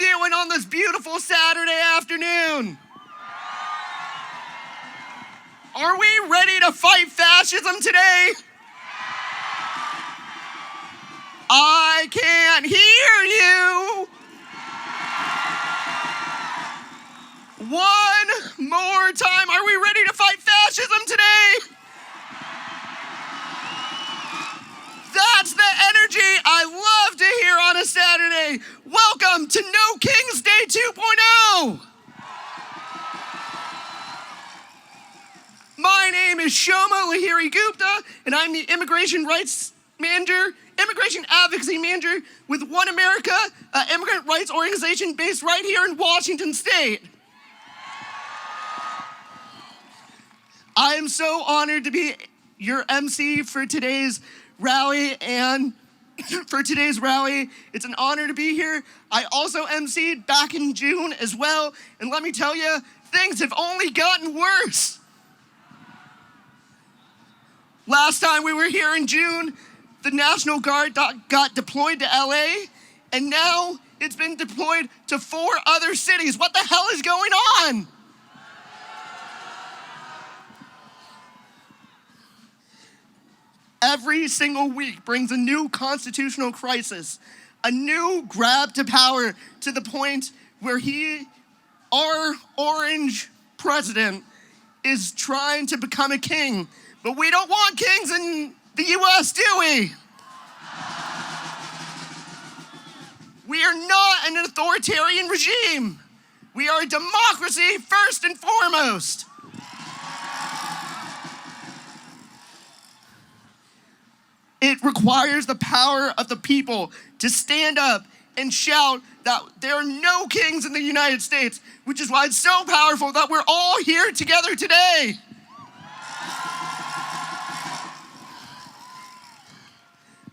doing on this beautiful Saturday afternoon? Are we ready to fight fascism today? I can't hear you. One more time. Are we ready to fight fascism today? That's the energy I love to hear on a Saturday. Welcome to No Kings Day 2.0. My name is Lahiri-Gupta, and I'm the immigration advocacy manager with OneAmerica, an immigrant rights organization based right here in Washington State. I am so honored to be your MC for today's rally, and it's an honor to be here. I also MC'd back in June as well, and let me tell you, things have only gotten worse. Last time we were here in June, the National Guard got deployed to LA, and now it's been deployed to 4 other cities. What the hell is going on? Every single week brings a new constitutional crisis, a new grab to power, to the point where our orange president, is trying to become a king. But we don't want kings in the US, do we? We are not an authoritarian regime. We are a democracy first and foremost. It requires the power of the people to stand up and shout that there are no kings in the United States, which is why it's so powerful that we're all here together today.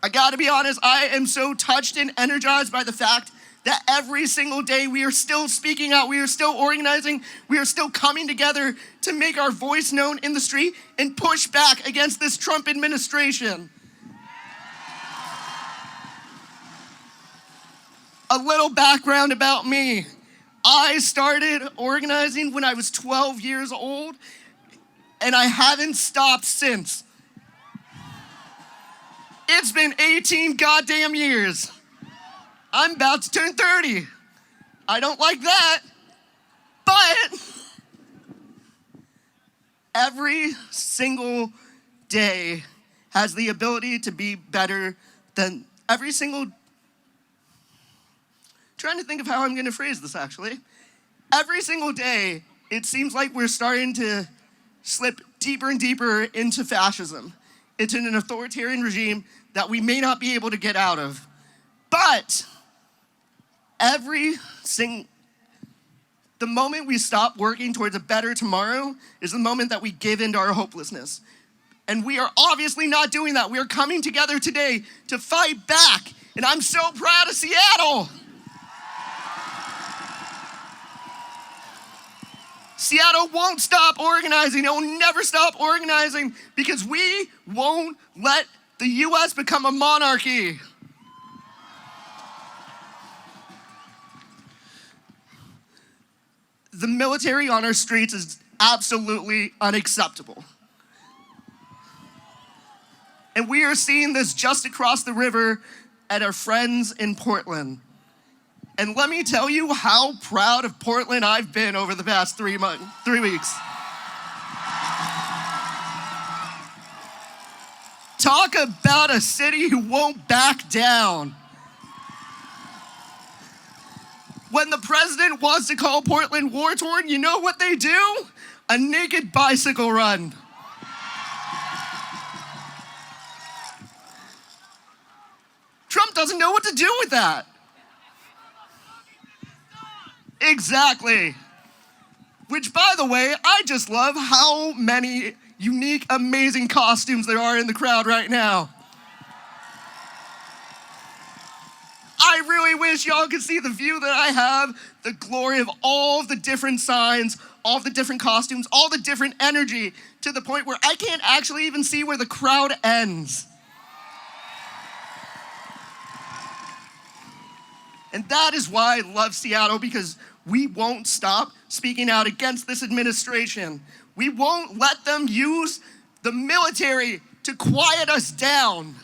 I gotta be honest, I am so touched and energized by the fact that every single day we are still speaking out, we are still organizing, we are still coming together to make our voice known in the street and push back against this Trump administration. A little background about me. I started organizing when I was 12 years old, and I haven't stopped since. It's been 18 goddamn years. I'm about to turn 30. I don't like that, but every single day has the ability to be better than every single. Trying to think of how I'm gonna phrase this actually. Every single day, it seems like we're starting to slip deeper and deeper into fascism, into an authoritarian regime that we may not be able to get out of. But the moment we stop working towards a better tomorrow is the moment that we give into our hopelessness. And we are obviously not doing that. We are coming together today to fight back. And I'm so proud of Seattle. Seattle won't stop organizing. It will never stop organizing because we won't let the US become a monarchy. The military on our streets is absolutely unacceptable. And we are seeing this just across the river at our friends in Portland. And let me tell you how proud of Portland I've been over the past 3 weeks. Talk about a city who won't back down. When the president wants to call Portland war-torn, you know what they do? A naked bicycle run. Trump doesn't know what to do with that. Exactly. Which, by the way, I just love how many unique, amazing costumes there are in the crowd right now. I really wish y'all could see the view that I have, the glory of all of the different signs, all of the different costumes, all the different energy, to the point where I can't actually even see where the crowd ends. And that is why I love Seattle, because we won't stop speaking out against this administration. We won't let them use the military to quiet us down.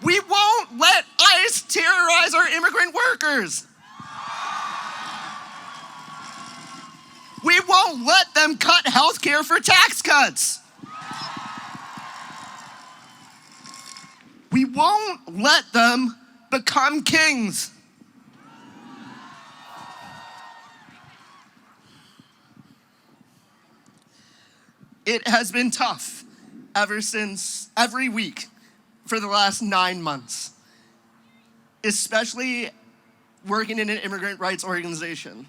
We won't let ICE terrorize our immigrant workers. We won't let them cut health care for tax cuts. We won't let them become kings. It has been tough every week for the last 9 months, especially working in an immigrant rights organization.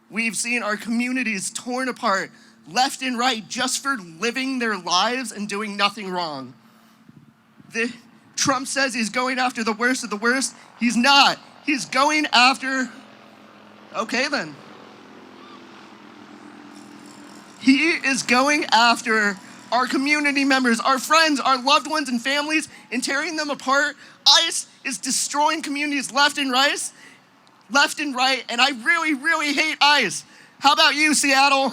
We've seen our communities torn apart left and right just for living their lives and doing nothing wrong. Trump says he's going after the worst of the worst. He's not. He's going after, okay then. He is going after our community members, our friends, our loved ones and families, and tearing them apart. ICE is destroying communities left and right, and I really, really hate ICE. How about you, Seattle?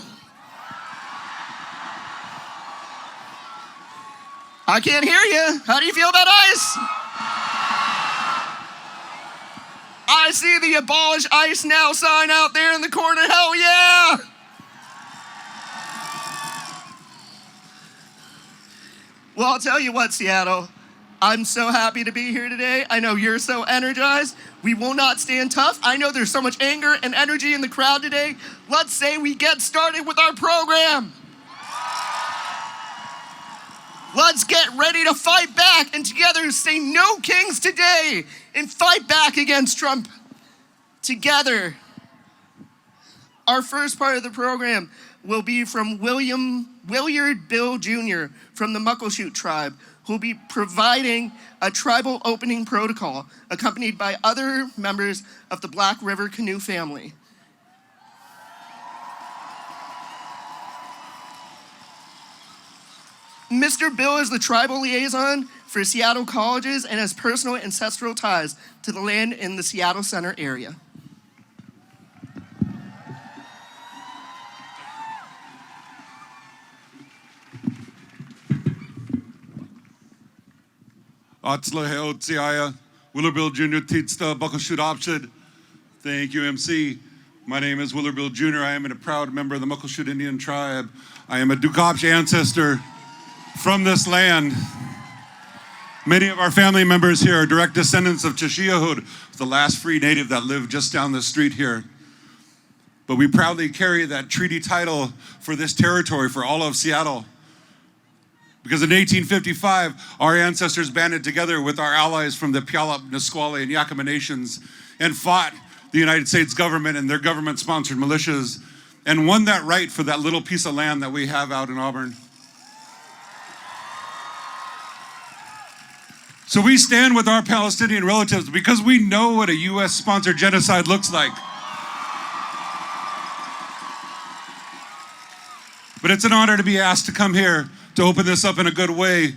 I can't hear you. How do you feel about ICE? I see the abolish ICE now sign out there in the corner. Hell yeah! Well, I'll tell you what, Seattle. I'm so happy to be here today. I know you're so energized. We will not stand tough. I know there's so much anger and energy in the crowd today. Let's say we get started with our program. Let's get ready to fight back and together say no kings today and fight back against Trump together. Our first part of the program will be from Willard Bill Jr. from the Muckleshoot tribe, who will be providing a tribal opening protocol accompanied by other members of the Black River Canoe family. Mr. Bill is the tribal liaison for Seattle colleges and has personal ancestral ties to the land in the Seattle Center area. Atzla Heotziaya, Willard Bill Jr. Titsta Muckleshoot Opshid. Thank you, MC. My name is Willard Bill Jr. I am a proud member of the Muckleshoot Indian tribe. I am a Dukopsh ancestor from this land. Many of our family members here are direct descendants of Chashiahud, the last free native that lived just down the street here. But we proudly carry that treaty title for this territory, for all of Seattle. Because in 1855, our ancestors banded together with our allies from the Puyallup, Nisqually, and Yakima nations and fought the United States government and their government-sponsored militias and won that right for that little piece of land that we have out in Auburn. So we stand with our Palestinian relatives because we know what a US-sponsored genocide looks like. But it's an honor to be asked to come here to open this up in a good way.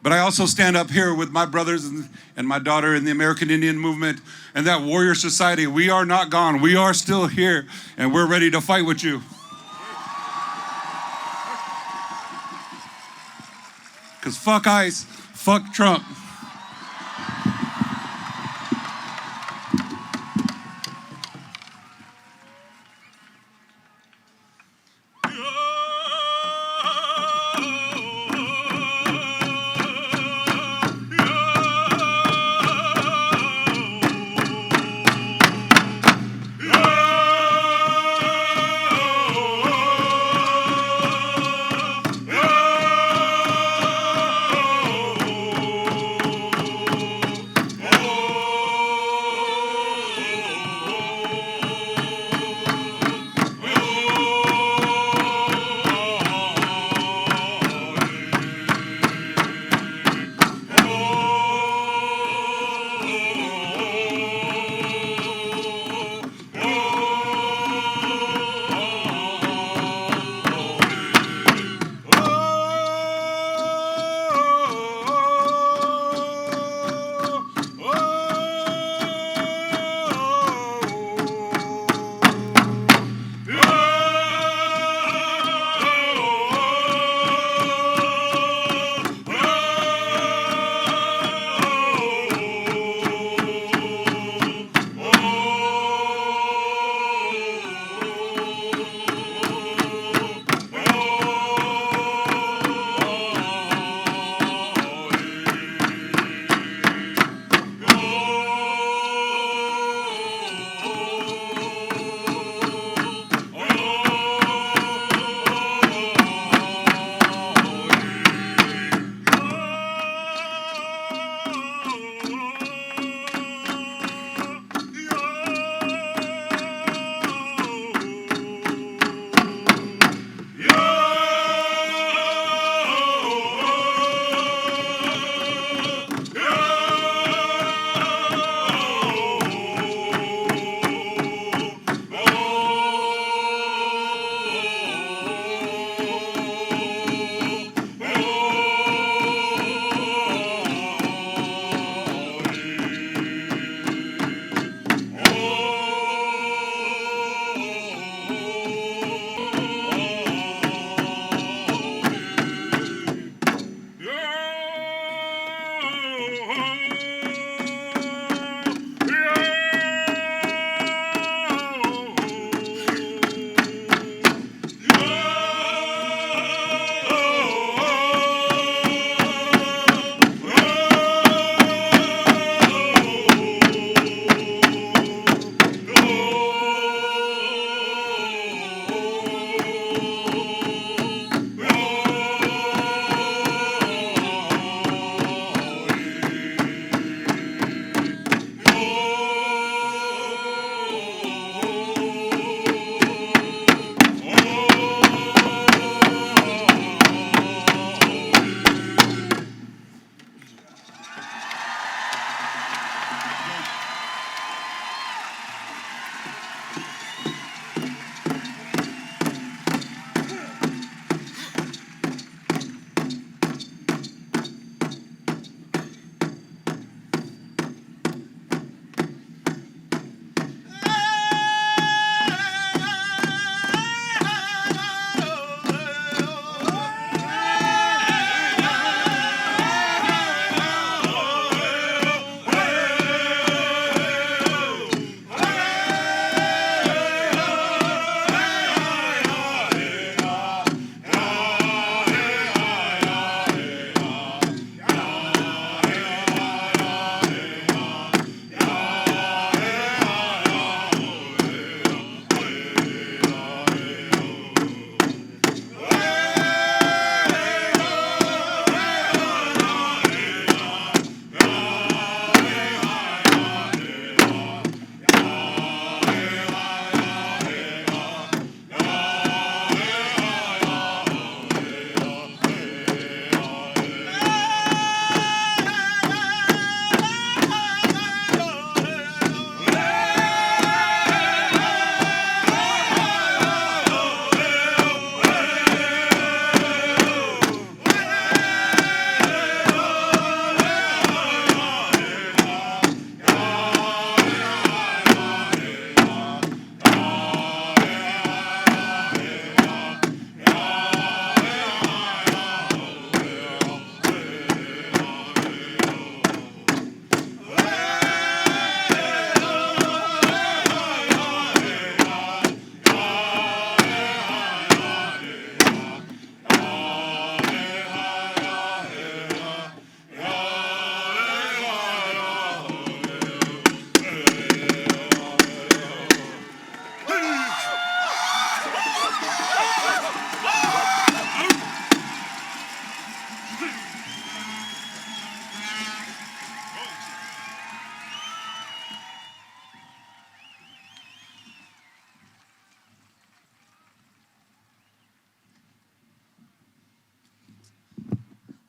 But I also stand up here with my brothers and my daughter in the American Indian movement and that warrior society. We are not gone. We are still here, and we're ready to fight with you. Because fuck ICE, fuck Trump.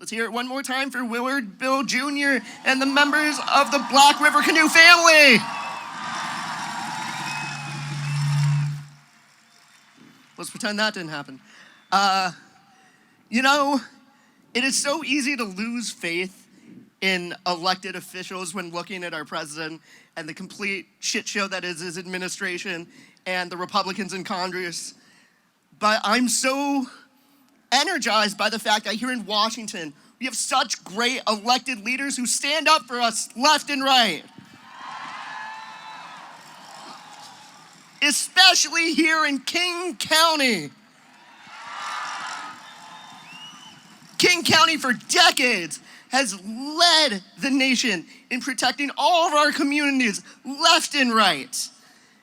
Let's hear it one more time for Willard Bill Jr. and the members of the Black River Canoe family. Let's pretend that didn't happen. You know, it is so easy to lose faith in elected officials when looking at our president and the complete shit show that is his administration and the Republicans in Congress. But I'm so energized by the fact that here in Washington, we have such great elected leaders who stand up for us left and right. Especially here in King County. King County for decades has led the nation in protecting all of our communities left and right.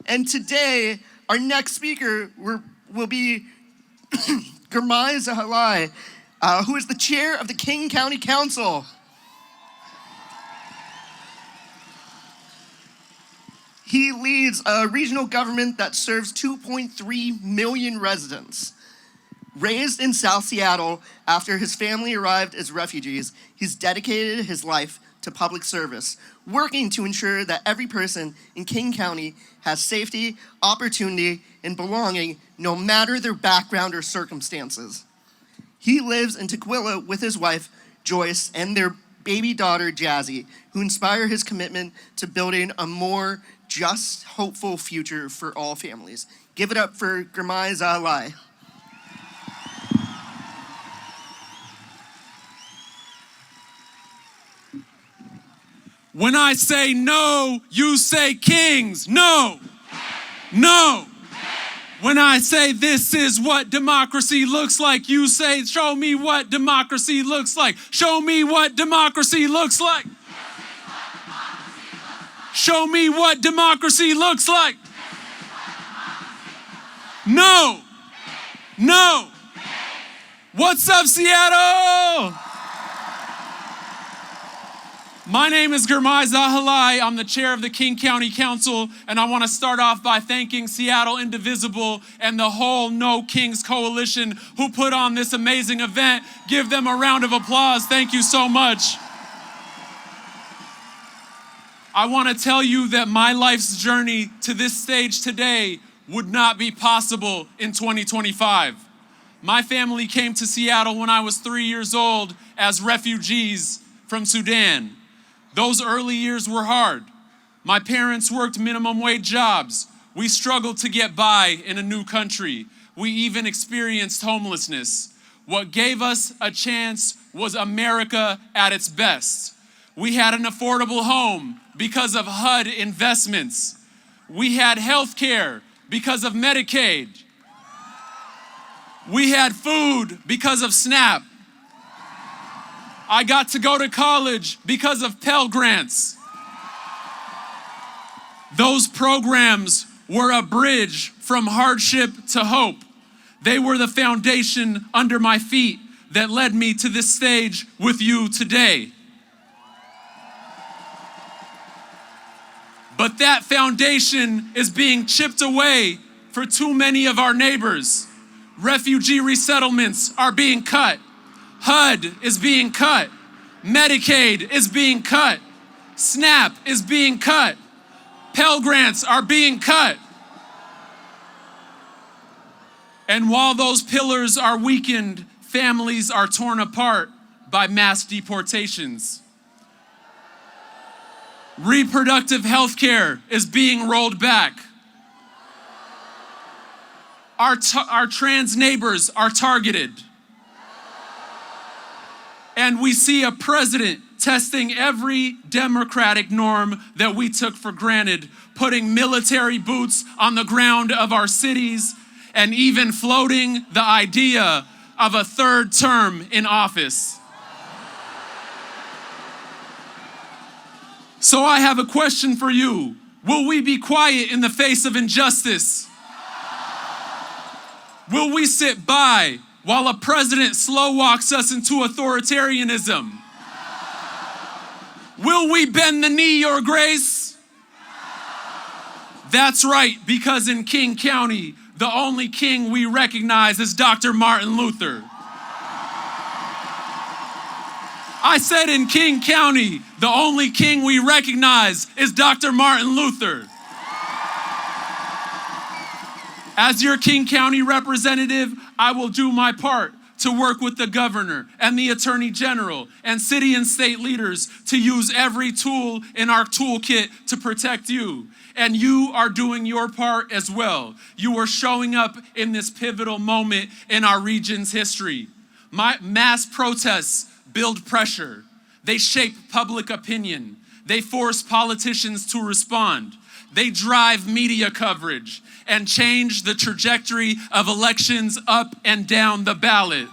And today, our next speaker will be Girmay Zahilay, who is the chair of the King County Council. He leads a regional government that serves 2.3 million residents. Raised in South Seattle after his family arrived as refugees, he's dedicated his life to public service, working to ensure that every person in King County has safety, opportunity, and belonging, no matter their background or circumstances. He lives in Tukwila with his wife, Joyce, and their baby daughter, Jazzy, who inspire his commitment to building a more just, hopeful future for all families. Give it up for Girmay Zahilay. When I say no, you say kings. No. No. When I say this is what democracy looks like, you say, show me what democracy looks like. Show me what democracy looks like. Show me what democracy looks like. No. No. What's up, Seattle? My name is Girmay Zahilay. I'm the chair of the King County Council, and I want to start off by thanking Seattle Indivisible and the whole No Kings Coalition who put on this amazing event. Give them a round of applause. Thank you so much. I want to tell you that my life's journey to this stage today would not be possible in 2025. My family came to Seattle when I was 3 years old as refugees from Sudan. Those early years were hard. My parents worked minimum wage jobs. We struggled to get by in a new country. We even experienced homelessness. What gave us a chance was America at its best. We had an affordable home because of HUD investments. We had health care because of Medicaid. We had food because of SNAP. I got to go to college because of Pell Grants. Those programs were a bridge from hardship to hope. They were the foundation under my feet that led me to this stage with you today. But that foundation is being chipped away for too many of our neighbors. Refugee resettlements are being cut. HUD is being cut. Medicaid is being cut. SNAP is being cut. Pell Grants are being cut. And while those pillars are weakened, families are torn apart by mass deportations. Reproductive health care is being rolled back. Our trans neighbors are targeted. And we see a president testing every democratic norm that we took for granted, putting military boots on the ground of our cities, and even floating the idea of a third term in office. So I have a question for you. Will we be quiet in the face of injustice? Will we sit by while a president slow walks us into authoritarianism? Will we bend the knee, Your Grace? That's right, because in King County, the only king we recognize is Dr. Martin Luther. I said in King County, the only king we recognize is Dr. Martin Luther. As your King County representative, I will do my part to work with the governor and the attorney general and city and state leaders to use every tool in our toolkit to protect you. And you are doing your part as well. You are showing up in this pivotal moment in our region's history. Mass protests build pressure. They shape public opinion. They force politicians to respond. They drive media coverage and change the trajectory of elections up and down the ballot.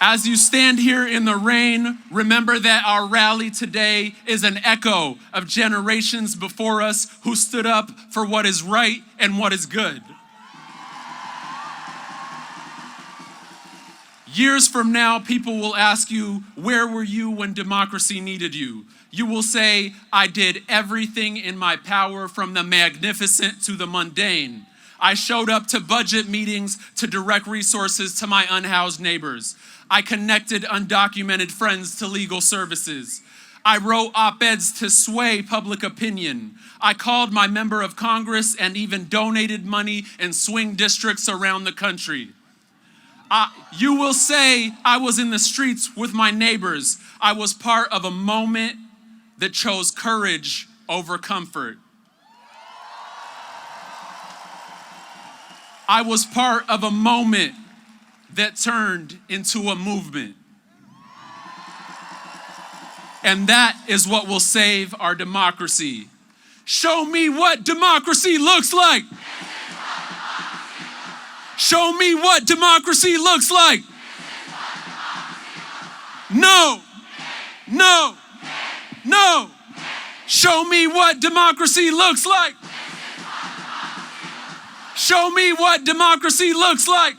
As you stand here in the rain, remember that our rally today is an echo of generations before us who stood up for what is right and what is good. Years from now, people will ask you, where were you when democracy needed you? You will say, I did everything in my power, from the magnificent to the mundane. I showed up to budget meetings to direct resources to my unhoused neighbors. I connected undocumented friends to legal services. I wrote op-eds to sway public opinion. I called my member of Congress and even donated money in swing districts around the country. You will say I was in the streets with my neighbors. I was part of a moment that chose courage over comfort. I was part of a moment that turned into a movement. And that is what will save our democracy. Show me what democracy looks like. Show me what democracy looks like. No, no, no. Show me what democracy looks like. Show me what democracy looks like.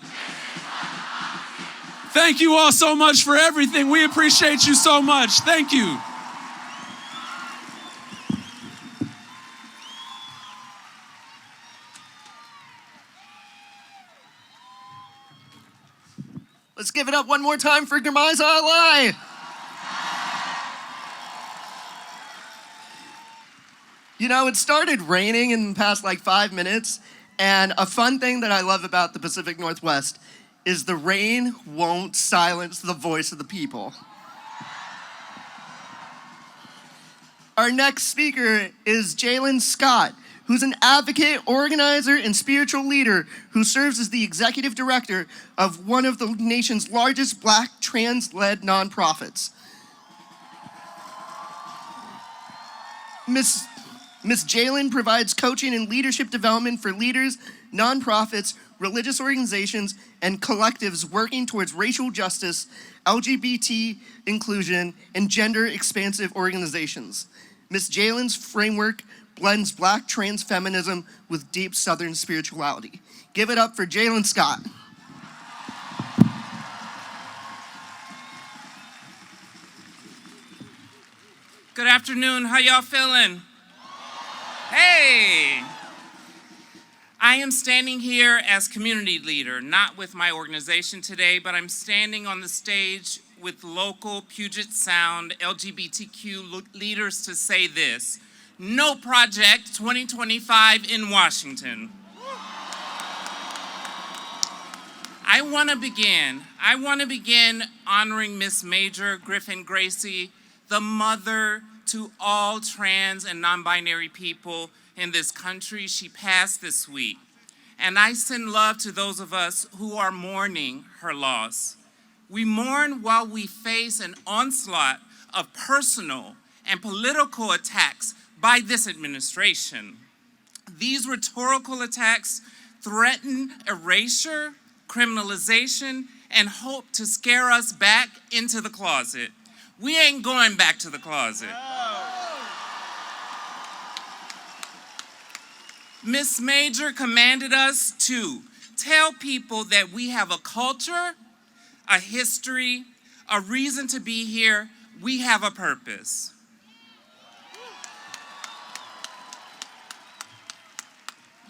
Thank you all so much for everything. We appreciate you so much. Thank you. Let's give it up one more time for Girmay Zahilay. You know, it started raining in the past like 5 minutes, and a fun thing that I love about the Pacific Northwest is the rain won't silence the voice of the people. Our next speaker is Jaelynn Scott, who's an advocate, organizer, and spiritual leader who serves as the executive director of one of the nation's largest Black trans-led nonprofits. Miss Jaelynn provides coaching and leadership development for leaders, nonprofits, religious organizations, and collectives working towards racial justice, LGBT inclusion, and gender-expansive organizations. Miss Jaelynn's framework blends Black trans feminism with deep Southern spirituality. Give it up for Jaelynn Scott. Good afternoon, how y'all feeling? Hey! I am standing here as community leader, not with my organization today, but I'm standing on the stage with local Puget Sound LGBTQ leaders to say this: No Project 2025 in Washington. I want to begin honoring Miss Major Griffin Gracie, the mother to all trans and non-binary people in this country. She passed this week. And I send love to those of us who are mourning her loss. We mourn while we face an onslaught of personal and political attacks by this administration. These rhetorical attacks threaten erasure, criminalization, and hope to scare us back into the closet. We ain't going back to the closet. Miss Major commanded us to tell people that we have a culture, a history, a reason to be here. We have a purpose.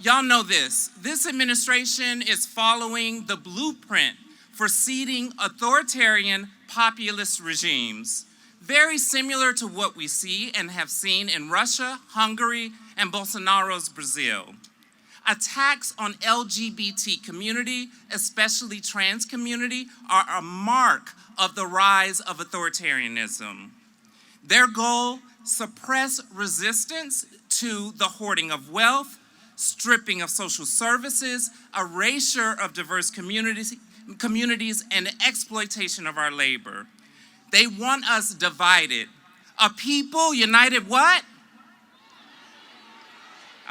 Y'all know this. This administration is following the blueprint for seeding authoritarian populist regimes, very similar to what we see and have seen in Russia, Hungary, and Bolsonaro's Brazil. Attacks on LGBT community, especially trans community, are a mark of the rise of authoritarianism. Their goal: suppress resistance to the hoarding of wealth, stripping of social services, erasure of diverse communities, and exploitation of our labor. They want us divided. A people united what?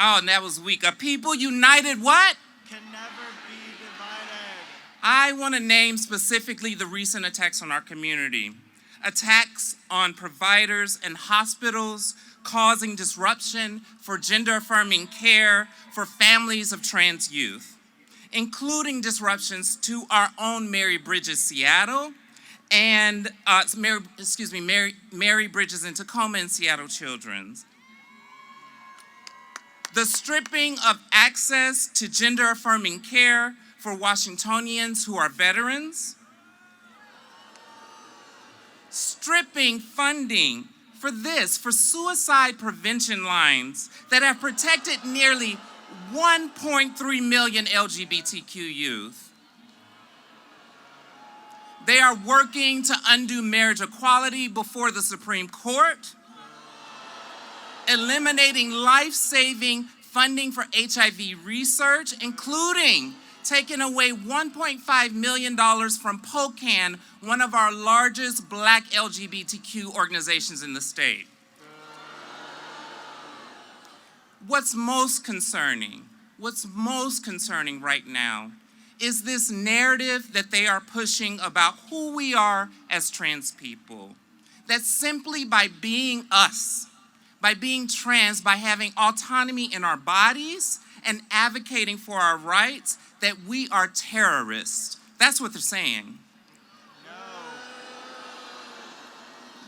Oh, that was weak. A people united what? Can never be divided. I want to name specifically the recent attacks on our community. Attacks on providers and hospitals, causing disruption for gender-affirming care for families of trans youth, including disruptions to our own Mary Bridges Seattle and Mary Bridges in Tacoma and Seattle Children's. The stripping of access to gender-affirming care for Washingtonians who are veterans. Stripping funding for suicide prevention lines that have protected nearly 1.3 million LGBTQ youth. They are working to undo marriage equality before the Supreme Court, eliminating life-saving funding for HIV research, including taking away $1.5 million from POCAN, one of our largest Black LGBTQ organizations in the state. What's most concerning right now is this narrative that they are pushing about who we are as trans people. That simply by being us, by being trans, by having autonomy in our bodies and advocating for our rights, that we are terrorists. That's what they're saying.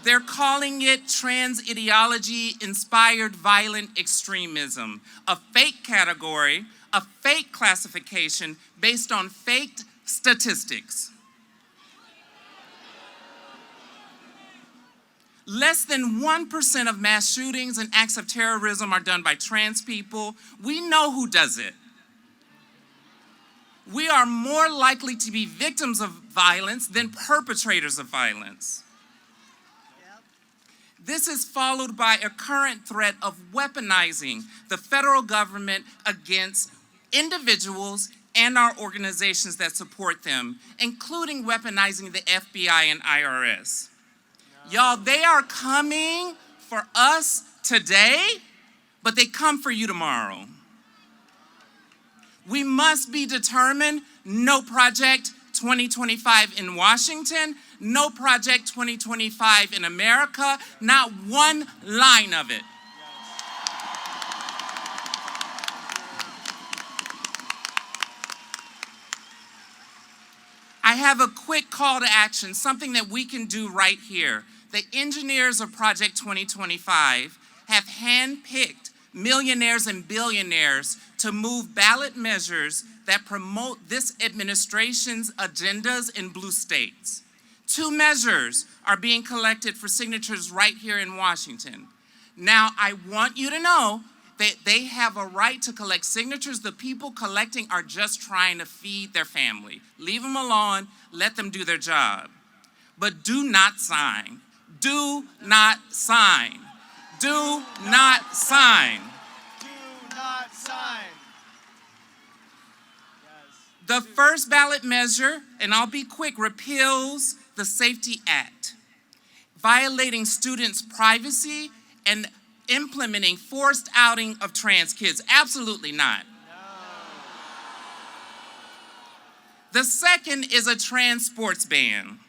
They're calling it trans ideology-inspired violent extremism, a fake category, a fake classification based on faked statistics. Less than 1% of mass shootings and acts of terrorism are done by trans people. We know who does it. We are more likely to be victims of violence than perpetrators of violence. This is followed by a current threat of weaponizing the federal government against individuals and our organizations that support them, including weaponizing the FBI and IRS. Y'all, they are coming for us today, but they come for you tomorrow. We must be determined. No Project 2025 in Washington, no Project 2025 in America, not one line of it. I have a quick call to action, something that we can do right here. The engineers of Project 2025 have handpicked millionaires and billionaires to move ballot measures that promote this administration's agendas in blue states. 2 measures are being collected for signatures right here in Washington. Now, I want you to know that they have a right to collect signatures. The people collecting are just trying to feed their family. Leave them alone, let them do their job. But do not sign. Do not sign. Do not sign. Do not sign. The first ballot measure, and I'll be quick, repeals the Safety Act, violating students' privacy and implementing forced outing of trans kids. Absolutely not. The second is a trans sports ban.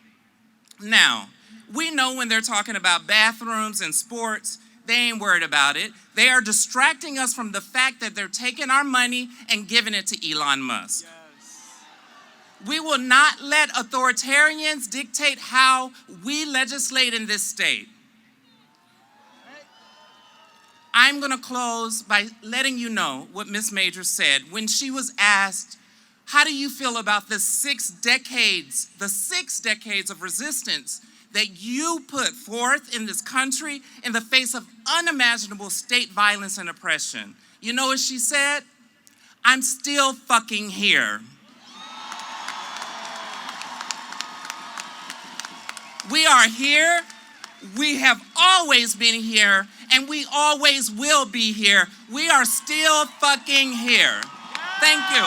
Now, we know when they're talking about bathrooms and sports, they ain't worried about it. They are distracting us from the fact that they're taking our money and giving it to Elon Musk. We will not let authoritarians dictate how we legislate in this state. I'm going to close by letting you know what Ms. Major said when she was asked, how do you feel about the 6 decades of resistance that you put forth in this country in the face of unimaginable state violence and oppression? You know what she said? I'm still fucking here. We are here, we have always been here, and we always will be here. We are still fucking here. Thank you.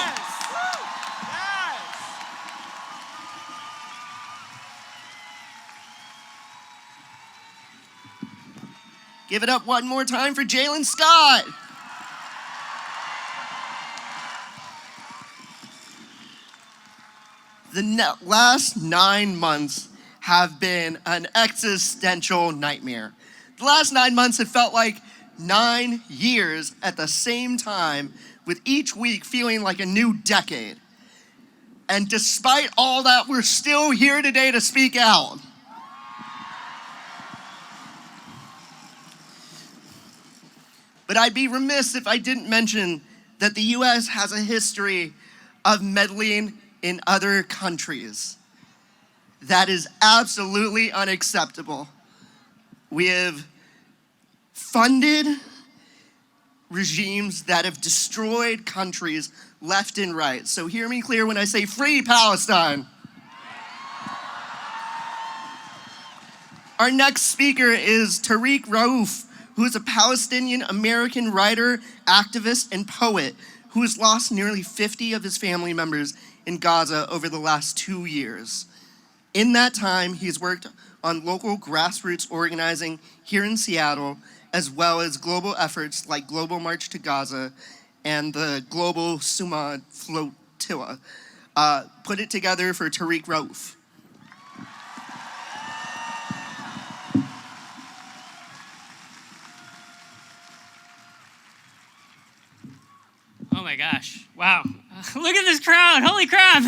Give it up one more time for Jaelynn Scott. The last 9 months have been an existential nightmare. The last 9 months have felt like 9 years at the same time, with each week feeling like a new decade. And despite all that, we're still here today to speak out. But I'd be remiss if I didn't mention that the US has a history of meddling in other countries. That is absolutely unacceptable. We have funded regimes that have destroyed countries left and right. So hear me clear when I say free Palestine. Our next speaker is Tariq Ra'ouf, who is a Palestinian-American writer, activist, and poet who has lost nearly 50 of his family members in Gaza over the last 2 years. In that time, he's worked on local grassroots organizing here in Seattle, as well as global efforts like Global March to Gaza and the Global Soumyo Flotilla, put it together for Tariq Ra'ouf. Oh my gosh, wow. Look at this crowd, holy crap.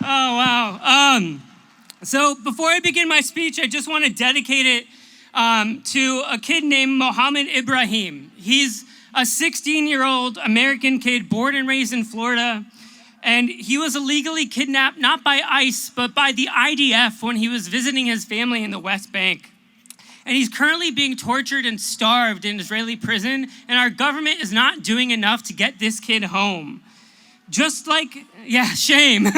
Oh, wow. So before I begin my speech, I just want to dedicate it to a kid named Mohammed Ibrahim. He's a 16-year-old American kid born and raised in Florida. And he was illegally kidnapped, not by ICE, but by the IDF when he was visiting his family in the West Bank. And he's currently being tortured and starved in Israeli prison, and our government is not doing enough to get this kid home. Just like, shame.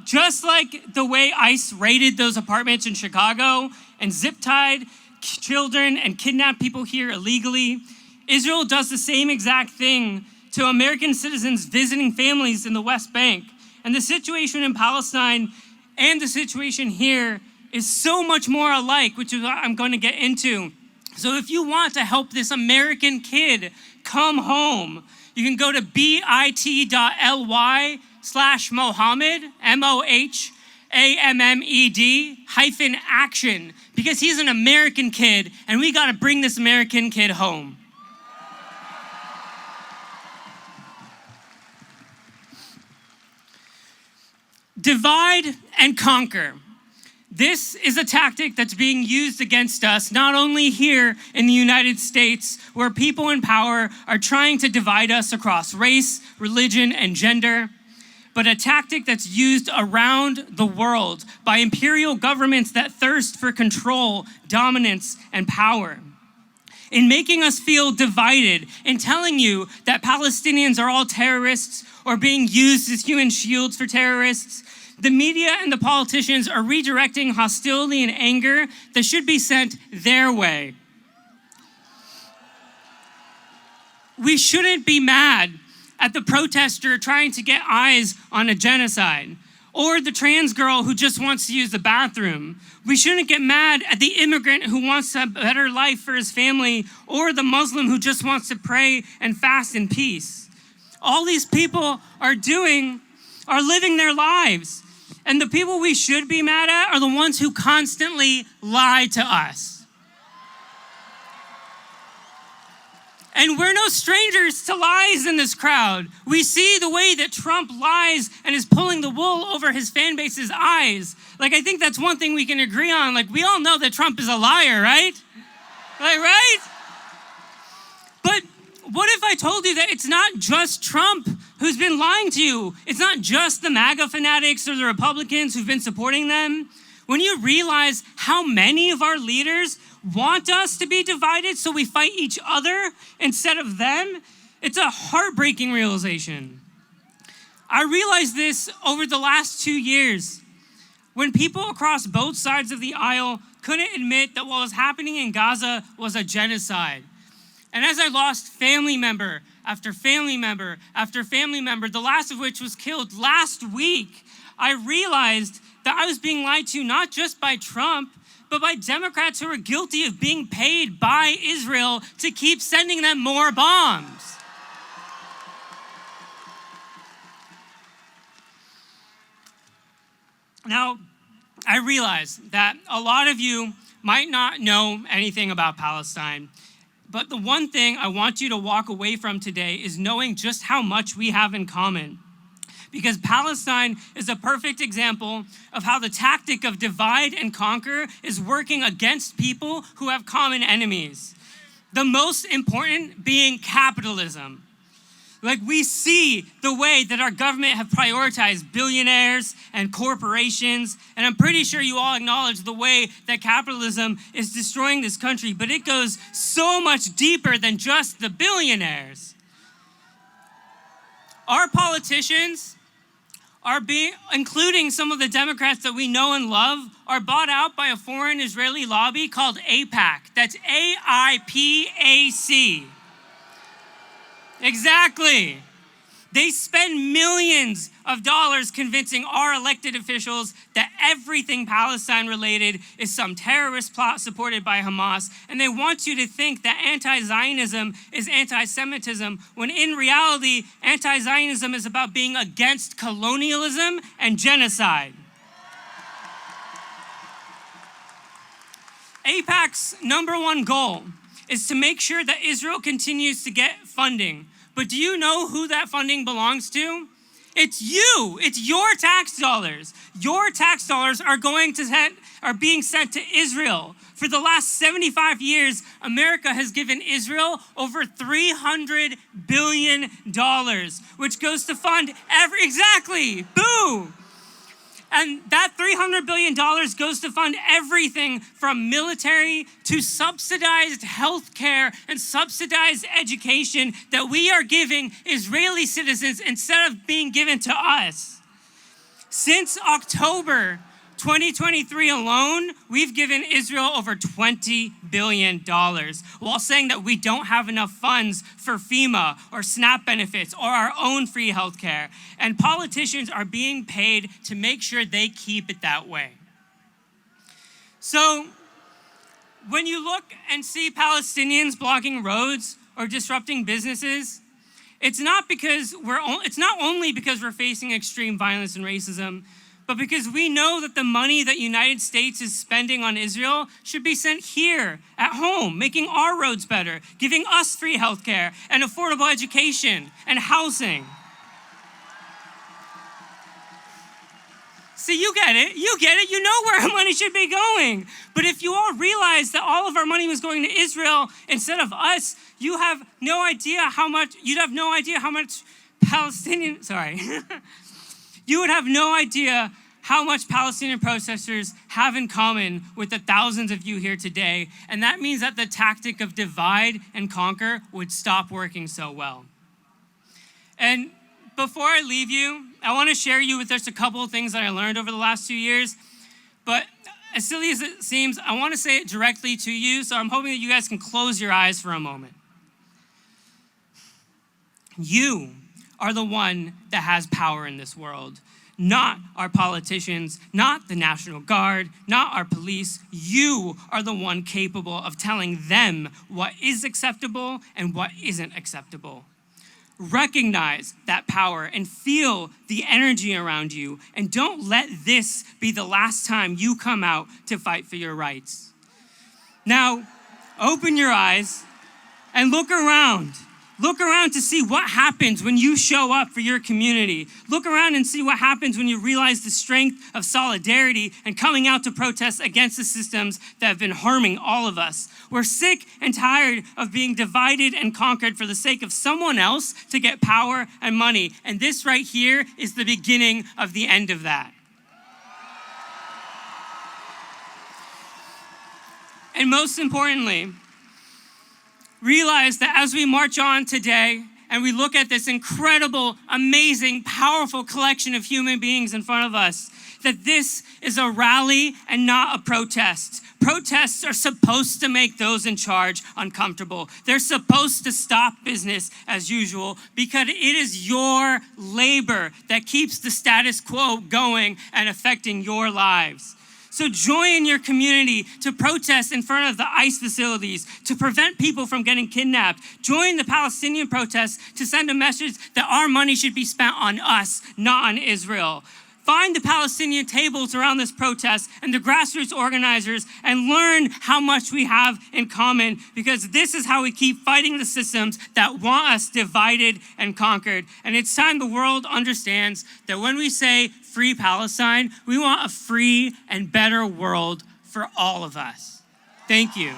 Just like the way ICE raided those apartments in Chicago and zip-tied children and kidnapped people here illegally, Israel does the same exact thing to American citizens visiting families in the West Bank. And the situation in Palestine and the situation here is so much more alike, which is what I'm going to get into. So if you want to help this American kid come home, you can go to bit.ly/Mohammed, MOHAMMED-action, because he's an American kid, and we got to bring this American kid home. Divide and conquer. This is a tactic that's being used against us, not only here in the United States, where people in power are trying to divide us across race, religion, and gender, but a tactic that's used around the world by imperial governments that thirst for control, dominance, and power. In making us feel divided, in telling you that Palestinians are all terrorists or being used as human shields for terrorists, the media and the politicians are redirecting hostility and anger that should be sent their way. We shouldn't be mad at the protester trying to get eyes on a genocide, or the trans girl who just wants to use the bathroom. We shouldn't get mad at the immigrant who wants a better life for his family, or the Muslim who just wants to pray and fast in peace. All these people are living their lives. And the people we should be mad at are the ones who constantly lie to us. And we're no strangers to lies in this crowd. We see the way that Trump lies and is pulling the wool over his fan base's eyes. I think that's one thing we can agree on. We all know that Trump is a liar, right? Right? But what if I told you that it's not just Trump who's been lying to you? It's not just the MAGA fanatics or the Republicans who've been supporting them. When you realize how many of our leaders want us to be divided so we fight each other instead of them, it's a heartbreaking realization. I realized this over the last 2 years when people across both sides of the aisle couldn't admit that what was happening in Gaza was a genocide. And as I lost family member after family member after family member, the last of which was killed last week, I realized that I was being lied to not just by Trump, but by Democrats who are guilty of being paid by Israel to keep sending them more bombs. Now, I realize that a lot of you might not know anything about Palestine, but the one thing I want you to walk away from today is knowing just how much we have in common. Because Palestine is a perfect example of how the tactic of divide and conquer is working against people who have common enemies. The most important being capitalism. We see the way that our government have prioritized billionaires and corporations, and I'm pretty sure you all acknowledge the way that capitalism is destroying this country, but it goes so much deeper than just the billionaires. Our politicians including some of the Democrats that we know and love, are bought out by a foreign Israeli lobby called AIPAC. That's AIPAC. Exactly. They spend millions of dollars convincing our elected officials that everything Palestine related is some terrorist plot supported by Hamas, and they want you to think that anti-Zionism is anti-Semitism, when in reality, anti-Zionism is about being against colonialism and genocide. AIPAC's #1 goal is to make sure that Israel continues to get funding. But do you know who that funding belongs to? It's you. It's your tax dollars. Your tax dollars are being sent to Israel. For the last 75 years, America has given Israel over $300 billion, which goes to fund exactly, boo! And that $300 billion goes to fund everything from military to subsidized healthcare and subsidized education that we are giving Israeli citizens instead of being given to us. Since October 2023 alone, we've given Israel over $20 billion while saying that we don't have enough funds for FEMA or SNAP benefits or our own free healthcare. And politicians are being paid to make sure they keep it that way. So when you look and see Palestinians blocking roads or disrupting businesses, it's not only because we're facing extreme violence and racism, but because we know that the money that the United States is spending on Israel should be sent here at home, making our roads better, giving us free healthcare and affordable education and housing. See, you get it. You know where our money should be going. But if you all realize that all of our money was going to Israel instead of us, you'd have no idea how much Palestinian protesters have in common with the thousands of you here today. And that means that the tactic of divide and conquer would stop working so well. And before I leave you, I want to share you with just a couple of things that I learned over the last 2 years. But as silly as it seems, I want to say it directly to you. So I'm hoping that you guys can close your eyes for a moment. You are the one that has power in this world. Not our politicians, not the National Guard, not our police. You are the one capable of telling them what is acceptable and what isn't acceptable. Recognize that power and feel the energy around you, and don't let this be the last time you come out to fight for your rights. Now, open your eyes and look around. Look around to see what happens when you show up for your community. Look around and see what happens when you realize the strength of solidarity and coming out to protest against the systems that have been harming all of us. We're sick and tired of being divided and conquered for the sake of someone else to get power and money. And this right here is the beginning of the end of that. And most importantly, realize that as we march on today and we look at this incredible, amazing, powerful collection of human beings in front of us, that this is a rally and not a protest. Protests are supposed to make those in charge uncomfortable. They're supposed to stop business as usual because it is your labor that keeps the status quo going and affecting your lives. So join your community to protest in front of the ICE facilities to prevent people from getting kidnapped. Join the Palestinian protests to send a message that our money should be spent on us, not on Israel. Find the Palestinian tables around this protest and the grassroots organizers and learn how much we have in common, because this is how we keep fighting the systems that want us divided and conquered. And it's time the world understands that when we say free Palestine, we want a free and better world for all of us. Thank you.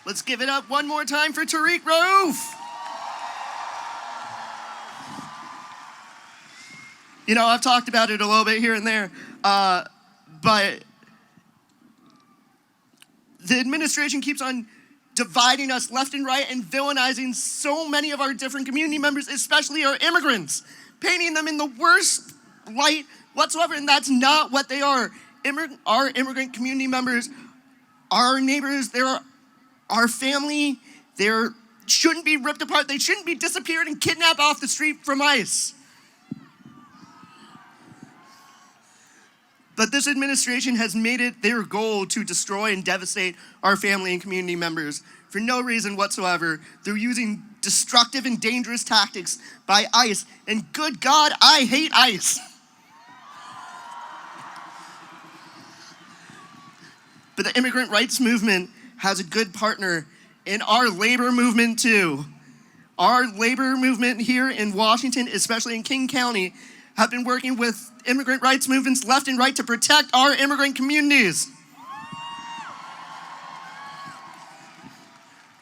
Let's give it up one more time for Tariq Ra'ouf. You know, I've talked about it a little bit here and there, but the administration keeps on dividing us left and right and villainizing so many of our different community members, especially our immigrants, painting them in the worst light whatsoever, and that's not what they are. our immigrant community members, our neighbors, they're our family. They shouldn't be ripped apart. They shouldn't be disappeared and kidnapped off the street from ICE. But this administration has made it their goal to destroy and devastate our family and community members for no reason whatsoever. They're using destructive and dangerous tactics by ICE. And good God, I hate ICE. But the immigrant rights movement has a good partner in our labor movement too. Our labor movement here in Washington, especially in King County, have been working with immigrant rights movements left and right to protect our immigrant communities.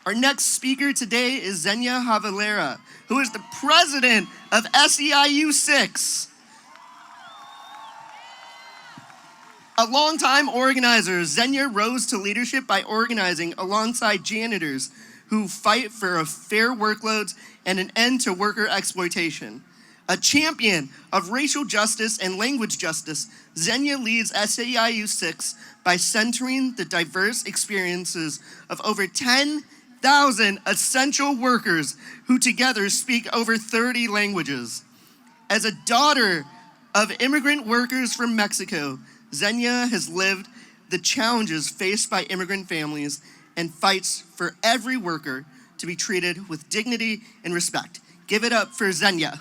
Our next speaker today is Zenia Javalera, who is the president of SEIU 6. A longtime organizer, Zenia rose to leadership by organizing alongside janitors who fight for fair workloads and an end to worker exploitation. A champion of racial justice and language justice, Zenia leads SEIU 6 by centering the diverse experiences of over 10,000 essential workers who together speak over 30 languages. As a daughter of immigrant workers from Mexico, Zenia has lived the challenges faced by immigrant families and fights for every worker to be treated with dignity and respect. Give it up for Zenia.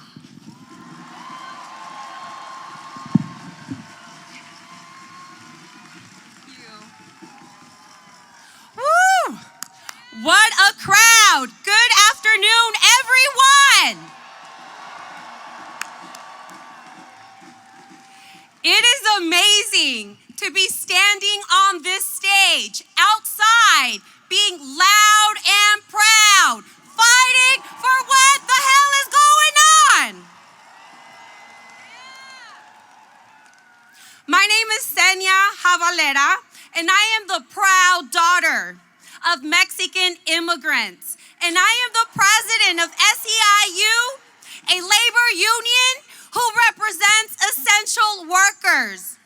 Woo! What a crowd! Good afternoon, everyone! It is amazing to be standing on this stage, outside, being loud and proud, fighting for what the hell is going on. My name is Zenia Javalera, and I am the proud daughter of Mexican immigrants. And I am the president of SEIU, a labor union who represents essential workers.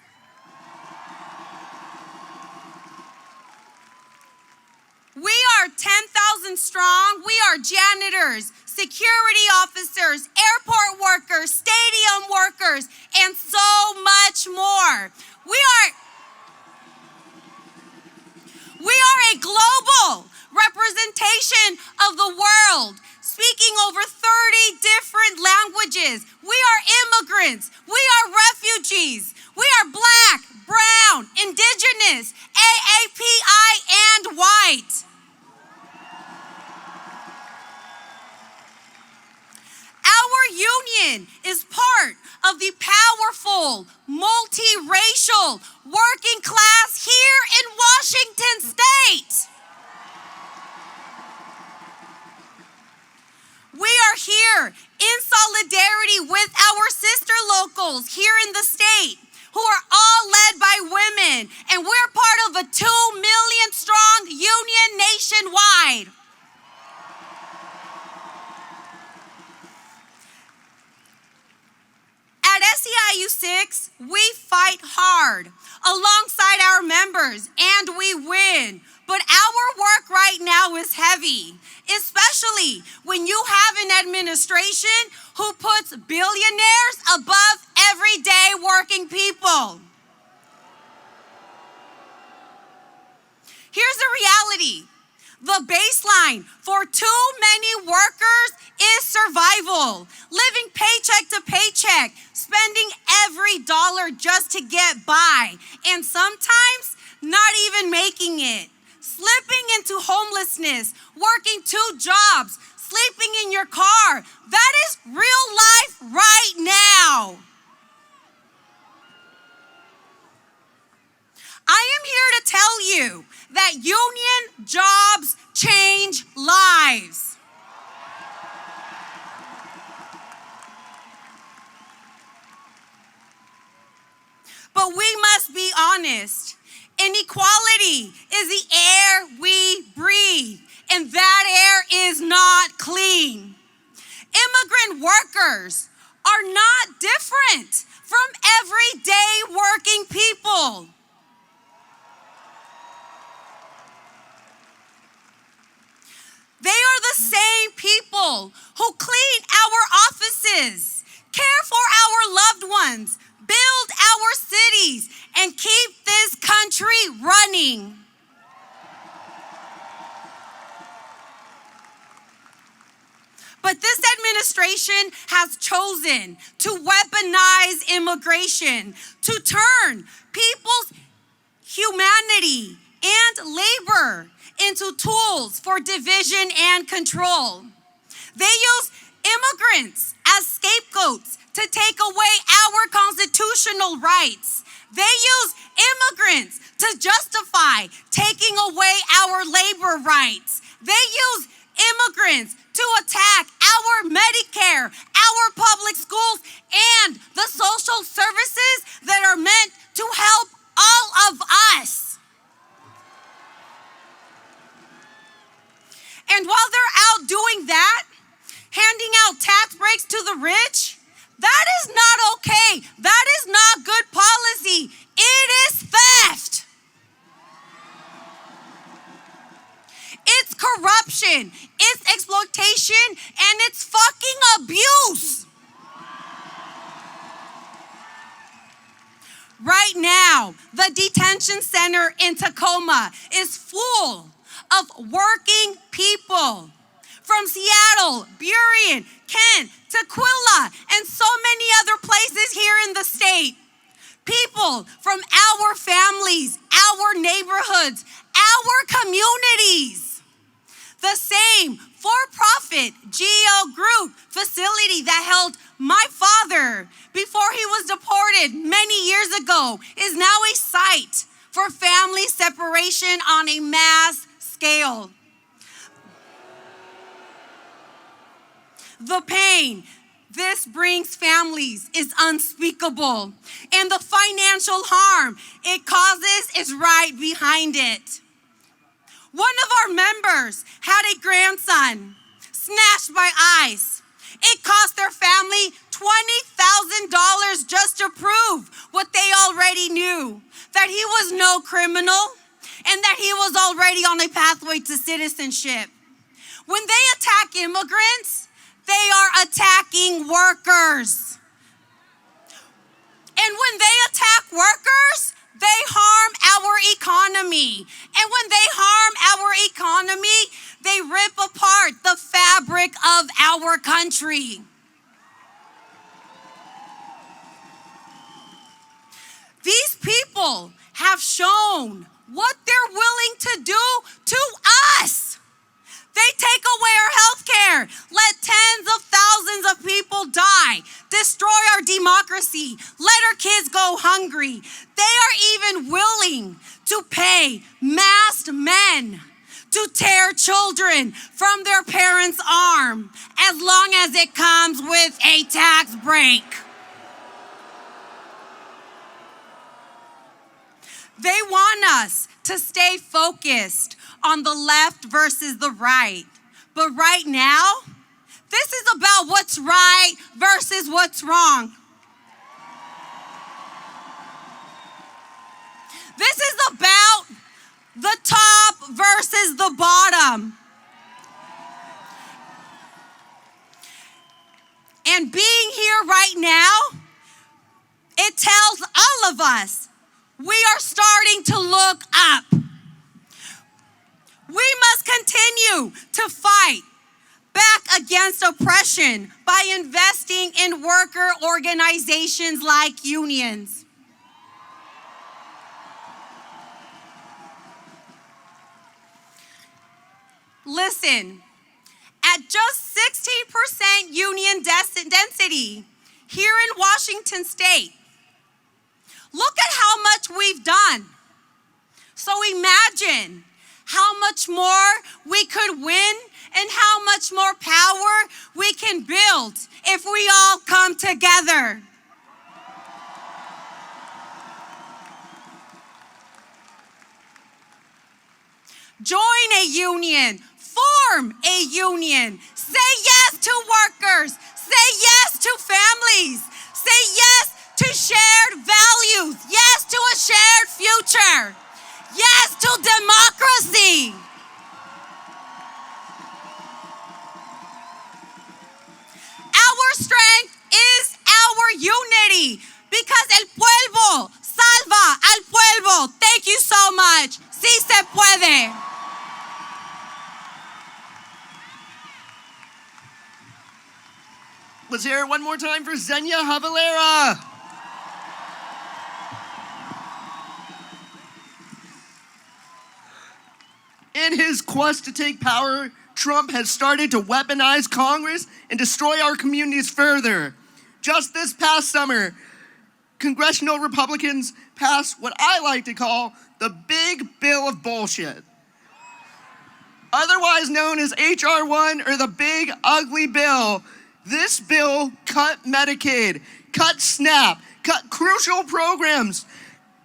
We are 10,000 strong. We are janitors, security officers, airport workers, stadium workers, and so much more. We are a global representation of the world, speaking over 30 different languages. We are immigrants. We are refugees. We are Black, brown, indigenous, AAPI, and white. Our union is part of the powerful, multiracial, working class here in Washington State. We are here in solidarity with our sister locals here in the state who are all led by women, and we're part of a 2 million strong union nationwide. At SEIU 6, we fight hard alongside our members, and we win. But our work right now is heavy, especially when you have an administration who puts billionaires above everyday working people. Here's the reality. The baseline for too many workers is survival, living paycheck to paycheck, spending every dollar just to get by, and sometimes not even making it. Slipping into homelessness, working 2 jobs, sleeping in your car. That is real life right now. I am here to tell you that union jobs change lives. But we must be honest. Inequality is the air we breathe, and that air is not clean. Immigrant workers are not different from everyday working people. They are the same people who clean our offices, care for our loved ones, build our cities, and keep this country running. But this administration has chosen to weaponize immigration, to turn people's humanity and labor into tools for division and control. They use immigrants as scapegoats to take away our constitutional rights. They use immigrants to justify taking away our labor rights. They use immigrants to attack our Medicare, our public schools, and the social services that are meant to help all of us. And while they're out doing that, handing out tax breaks to the rich, that is not okay. That is not good policy. It is theft. It's corruption, it's exploitation, and it's fucking abuse. Right now, the detention center in Tacoma is full of working people from Seattle, Burien, Kent, Tequila, and so many other places here in the state. People from our families, our neighborhoods, our communities. The same for-profit GEO group facility that held my father before he was deported many years ago is now a site for family separation on a mass scale. The pain this brings families is unspeakable, and the financial harm it causes is right behind it. One of our members had a grandson snatched by ICE. It cost their family $20,000 just to prove what they already knew, that he was no criminal and that he was already on a pathway to citizenship. When they attack immigrants, they are attacking workers. And when they attack workers, they harm our economy. And when they harm our economy, they rip apart the fabric of our country. These people have shown what they're willing to do to us. They take away our health care, let tens of thousands of people die, destroy our democracy, let our kids go hungry. They are even willing to pay masked men to tear children from their parents' arm as long as it comes with a tax break. They want us to stay focused on the left versus the right. But right now, this is about what's right versus what's wrong. This is about the top versus the bottom. And being here right now, it tells all of us we are starting to look up. We must continue to fight back against oppression by investing in worker organizations like unions. Listen, at just 16% union density here in Washington State, look at how much we've done. So imagine how much more we could win and how much more power we can build if we all come together. Join a union, form a union, say yes to workers, say yes to families, say yes to shared values, yes to a shared future. Yes to democracy. Let's hear it one more time for Zenia Javalera. In his quest to take power, Trump has started to weaponize Congress and destroy our communities further. Just this past summer, congressional Republicans passed what I like to call the Big Bill of Bullshit, otherwise known as H.R. 1 or the Big Ugly Bill. This bill cut Medicaid, cut SNAP, cut crucial programs,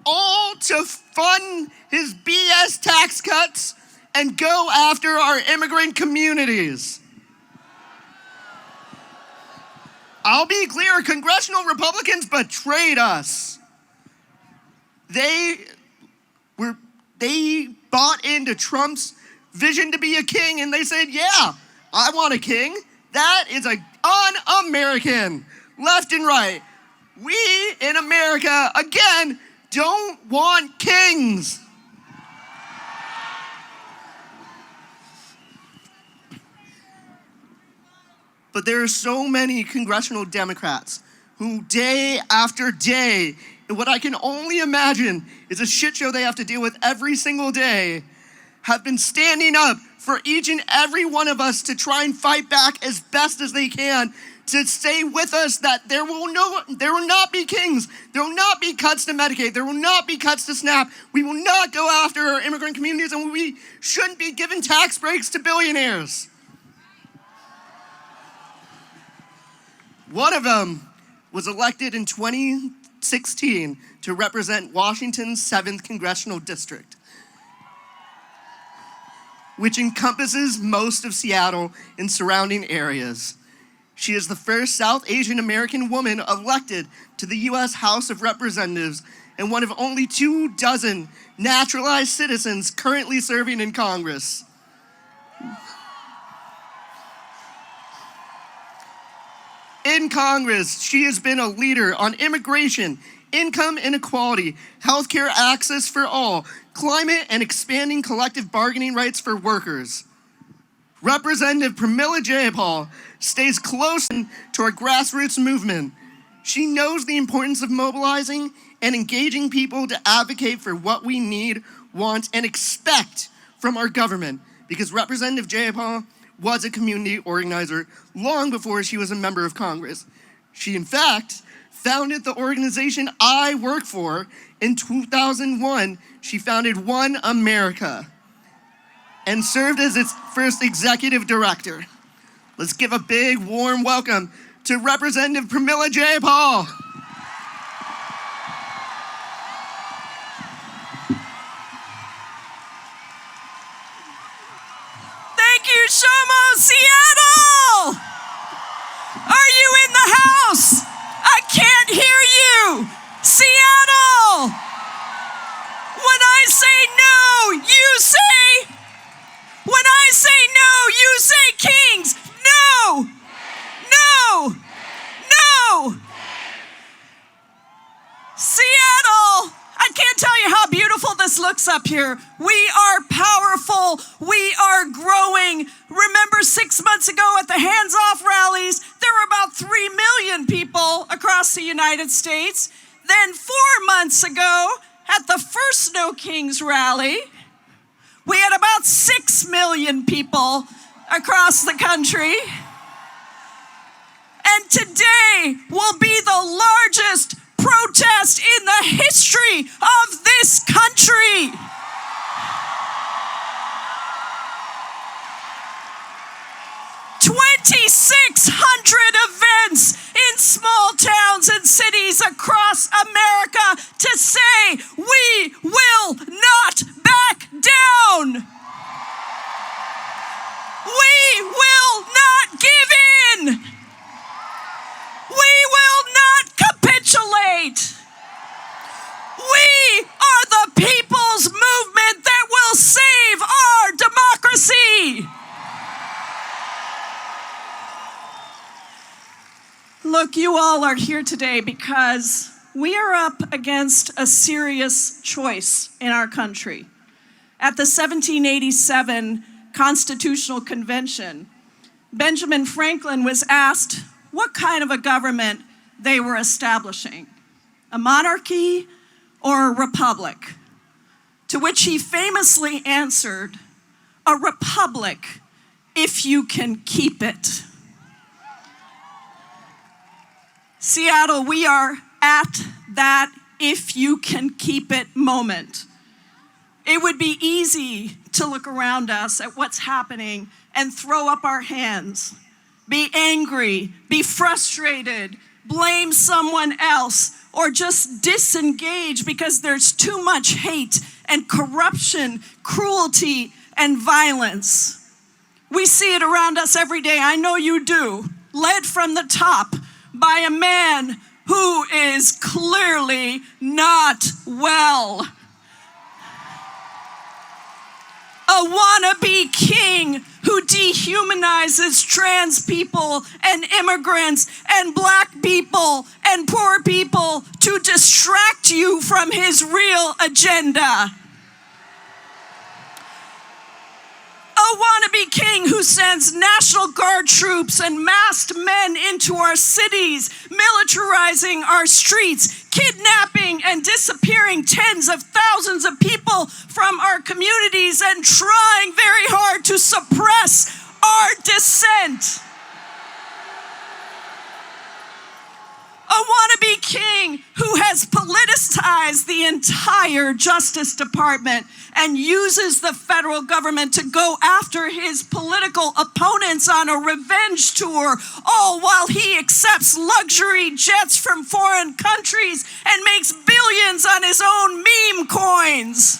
all to fund his BS tax cuts and go after our immigrant communities. I'll be clear, congressional Republicans betrayed us. They bought into Trump's vision to be a king, and they said, yeah, I want a king. That is un-American, left and right. We in America, again, don't want kings. But there are so many congressional Democrats who day after day, in what I can only imagine is a shit show they have to deal with every single day, have been standing up for each and every one of us to try and fight back as best as they can, to stay with us that there will not be kings, there will not be cuts to Medicaid, there will not be cuts to SNAP, we will not go after our immigrant communities, and we shouldn't be giving tax breaks to billionaires. One of them was elected in 2016 to represent Washington's 7th Congressional District, which encompasses most of Seattle and surrounding areas. She is the first South Asian American woman elected to the U.S. House of Representatives and one of only 24 naturalized citizens currently serving in Congress. In Congress, she has been a leader on immigration, income inequality, healthcare access for all, climate, and expanding collective bargaining rights for workers. Representative Pramila Jayapal stays close to our grassroots movement. She knows the importance of mobilizing and engaging people to advocate for what we need, want, and expect from our government, because Representative Jayapal was a community organizer long before she was a member of Congress. She, in fact, founded the organization I work for. In 2001, she founded OneAmerica and served as its first executive director. Let's give a big, warm welcome to Representative Pramila Jayapal. Thank you, Soumyo, Seattle! Are you in the house? I can't hear you! Seattle! When I say no, you say... When I say no, you say kings! No! No! No! Seattle! I can't tell you how beautiful this looks up here. We are powerful. We are growing. Remember 6 months ago at the Hands Off rallies, there were about 3 million people across the United States. Then 4 months ago at the first No Kings rally, we had about 6 million people across the country. And today will be the largest protest in the history of this country. $2,600 events in small towns and cities across America to say we will not back down. We will not give in. We will not capitulate. We are the people's movement that will save our democracy. Look, you all are here today because we are up against a serious choice in our country. At the 1787 Constitutional Convention, Benjamin Franklin was asked, what kind of a government they were establishing, a monarchy or a republic, to which he famously answered, "A republic, if you can keep it." Seattle, we are at that if you can keep it moment. It would be easy to look around us at what's happening and throw up our hands, be angry, be frustrated, blame someone else, or just disengage because there's too much hate and corruption, cruelty, and violence. We see it around us every day. I know you do. Led from the top by a man who is clearly not well. A wannabe king who dehumanizes trans people and immigrants and black people and poor people to distract you from his real agenda. A wannabe king who sends National Guard troops and masked men into our cities, militarizing our streets, kidnapping and disappearing tens of thousands of people from our communities and trying very hard to suppress our dissent. A wannabe king who has politicized the entire Justice Department and uses the federal government to go after his political opponents on a revenge tour, all while he accepts luxury jets from foreign countries and makes billions on his own meme coins.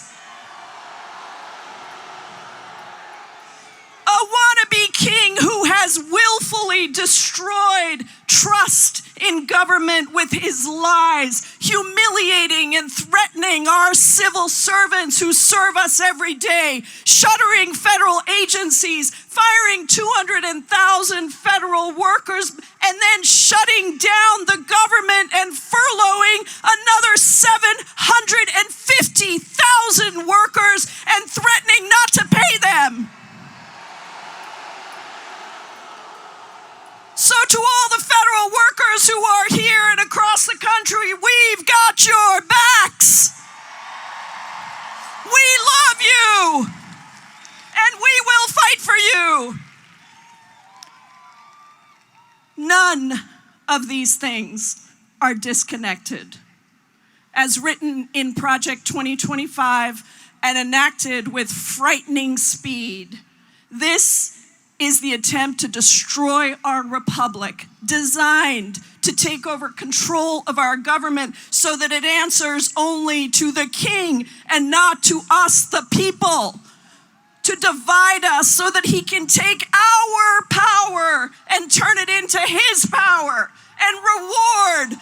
A wannabe king who has willfully destroyed trust in government with his lies, humiliating and threatening our civil servants who serve us every day, shuttering federal agencies, firing 200,000 federal workers, and then shutting down the government and furloughing another 750,000 workers and threatening not to pay them. So to all the federal workers who are here and across the country, we've got your backs. We love you, and we will fight for you. None of these things are disconnected. As written in Project 2025 and enacted with frightening speed, this is the attempt to destroy our republic, designed to take over control of our government so that it answers only to the king and not to us, the people. To divide us so that he can take our power and turn it into his power and reward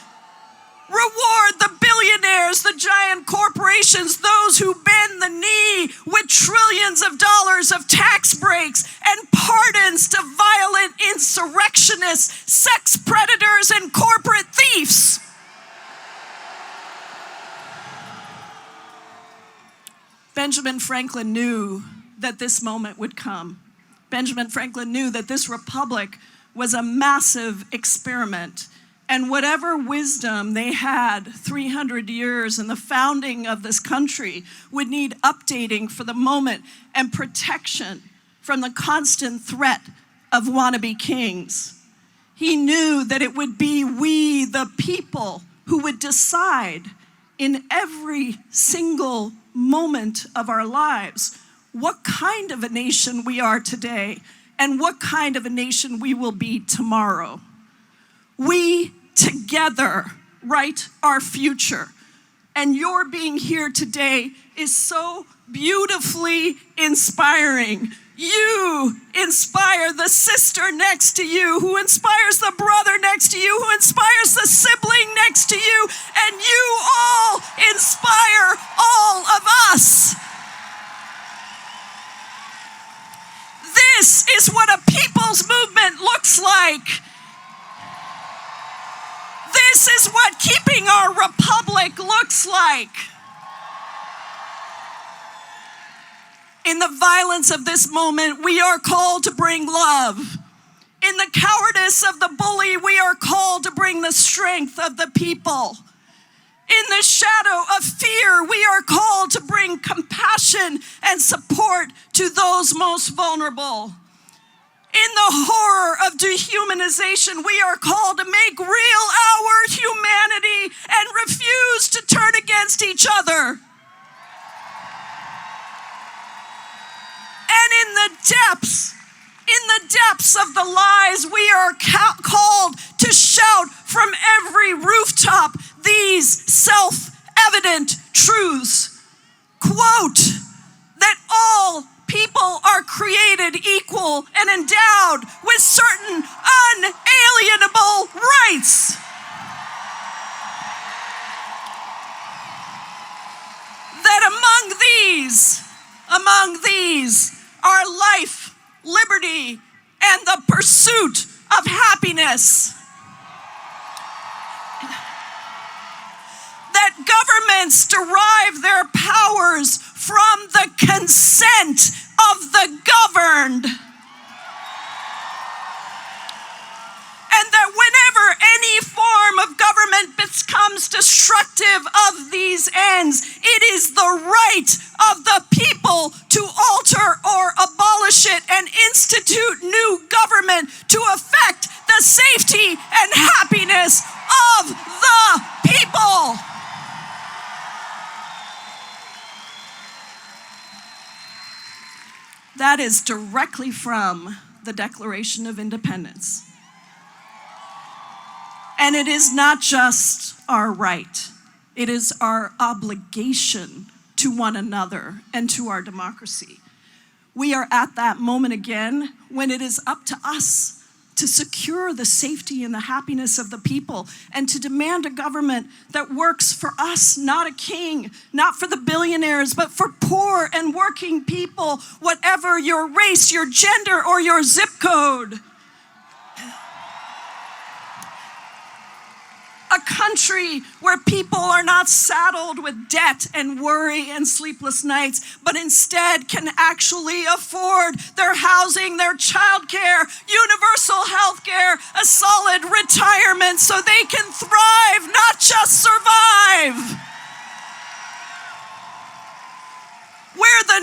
the billionaires, the giant corporations, those who bend the knee with trillions of dollars of tax breaks and pardons to violent insurrectionists, sex predators, and corporate thieves. Benjamin Franklin knew that this moment would come. Benjamin Franklin knew that this republic was a massive experiment. And whatever wisdom they had 300 years in the founding of this country would need updating for the moment and protection from the constant threat of wannabe kings. He knew that it would be we, the people, who would decide in every single moment of our lives what kind of a nation we are today and what kind of a nation we will be tomorrow. We together write our future. And your being here today is so beautifully inspiring. You inspire the sister next to you, who inspires the brother next to you, who inspires the sibling next to you, and you all inspire all of us. This is what a people's movement looks like. This is what keeping our republic looks like. In the violence of this moment, we are called to bring love. In the cowardice of the bully, we are called to bring the strength of the people. In the shadow of fear, we are called to bring compassion and support to those most vulnerable. In the horror of dehumanization, we are called to make real our humanity and refuse to turn against each other. And in the depths of the lies, we are called to shout from every rooftop these self-evident truths. Quote, that all people are created equal and endowed with certain unalienable rights. That among these are life, liberty, and the pursuit of happiness. That governments derive their powers from the consent of the governed. And that whenever any form of government becomes destructive of these ends, it is the right of the people to alter or abolish it and institute new government to affect the safety and happiness of the people. That is directly from the Declaration of Independence. And it is not just our right, it is our obligation to one another and to our democracy. We are at that moment again when it is up to us to secure the safety and the happiness of the people and to demand a government that works for us, not a king, not for the billionaires, but for poor and working people, whatever your race, your gender, or your zip code. A country where people are not saddled with debt and worry and sleepless nights, but instead can actually afford their housing, their childcare, universal health care, a solid retirement so they can thrive, not just survive. Where the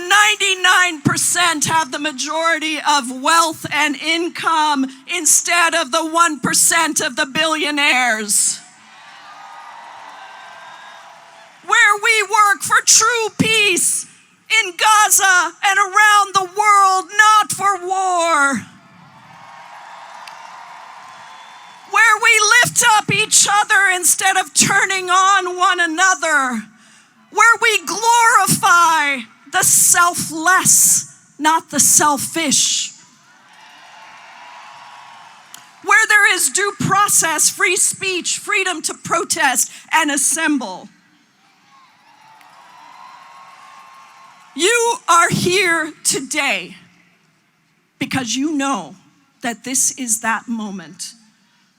99% have the majority of wealth and income instead of the 1% of the billionaires. Where we work for true peace in Gaza and around the world, not for war. Where we lift up each other instead of turning on one another. Where we glorify the selfless, not the selfish. Where there is due process, free speech, freedom to protest and assemble. You are here today because you know that this is that moment.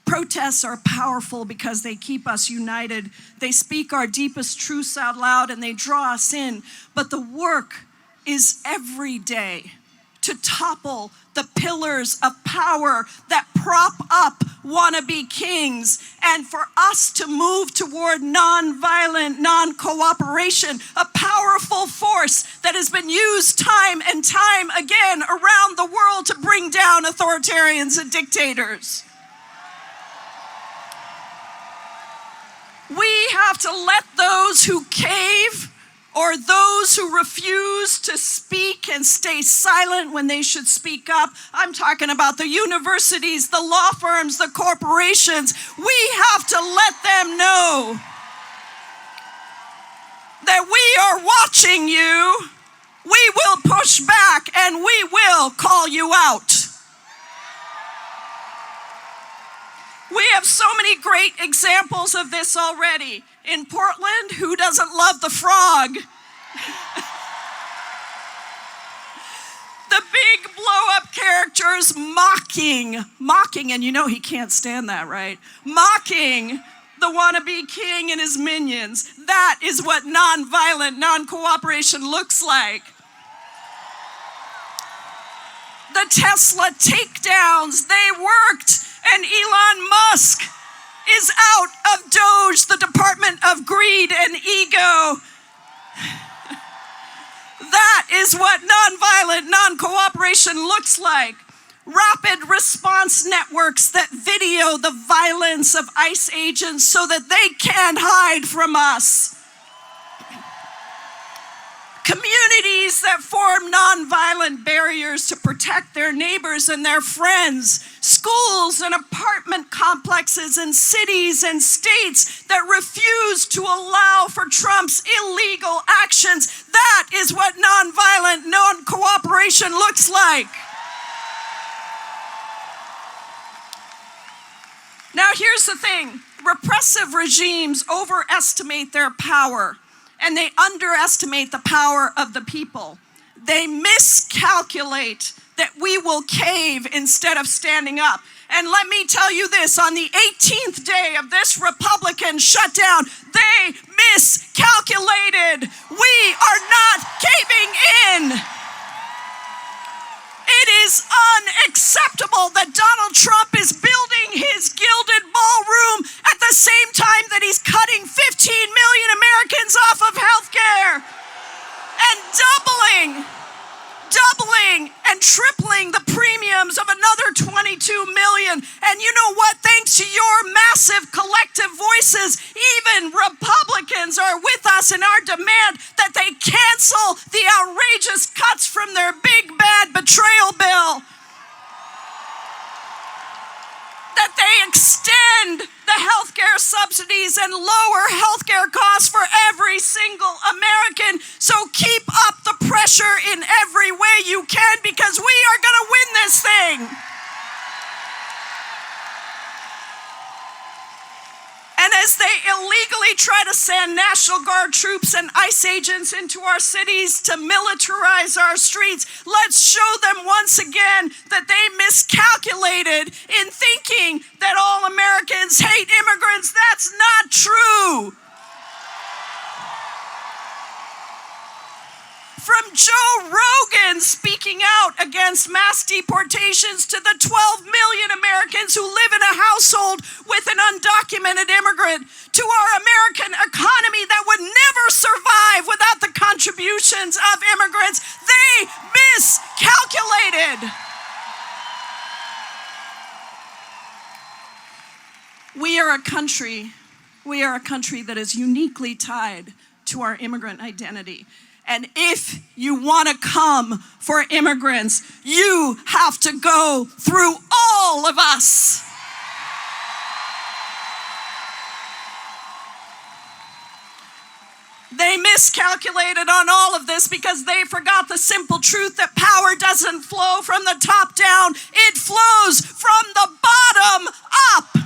Protests are powerful because they keep us united. They speak our deepest truths out loud and they draw us in. But the work is every day to topple the pillars of power that prop up wannabe kings, and for us to move toward nonviolent, non-cooperation, a powerful force that has been used time and time again around the world to bring down authoritarians and dictators. We have to let those who cave or those who refuse to speak and stay silent when they should speak up. I'm talking about the universities, the law firms, the corporations. We have to let them know that we are watching you. We will push back and we will call you out. We have so many great examples of this already. In Portland, who doesn't love the frog? The big blow-up characters mocking, and you know he can't stand that, right? Mocking the wannabe king and his minions. That is what nonviolent, non-cooperation looks like. the Tesla takedowns. They worked, and Elon Musk is out of Doge, the Department of Greed and Ego. That is what nonviolent non-cooperation looks like. Rapid response networks that video the violence of ICE agents so that they can't hide from us. Communities that form nonviolent barriers to protect their neighbors and their friends. Schools and apartment complexes in cities and states that refuse to allow for Trump's illegal actions. That is what nonviolent non-cooperation looks like. Now here's the thing. Repressive regimes overestimate their power, and they underestimate the power of the people. They miscalculate that we will cave instead of standing up. And let me tell you this, on the 18th day of this Republican shutdown, they miscalculated. We are not caving in. It is unacceptable that Donald Trump is building his gilded ballroom at the same time that he's cutting 15 million Americans off of health care and doubling and tripling the premiums of another 22 million. And you know what? Thanks to your massive collective voices, even Republicans are with us in our demand that they cancel the outrageous cuts from their big bad betrayal bill. That they extend the healthcare subsidies and lower healthcare costs for every single American. So keep up the pressure in every way you can, because we are going to win this thing. And as they illegally try to send National Guard troops and ICE agents into our cities to militarize our streets, let's show them once again that they miscalculated in thinking that all Americans hate immigrants. That's not true. From Joe Rogan speaking out against mass deportations to the 12 million Americans who live in a household with an undocumented immigrant, to our American economy that would never survive without the contributions of immigrants, they miscalculated. We are a country that is uniquely tied to our immigrant identity. And if you want to come for immigrants, you have to go through all of us. They miscalculated on all of this because they forgot the simple truth that power doesn't flow from the top down, it flows from the bottom up.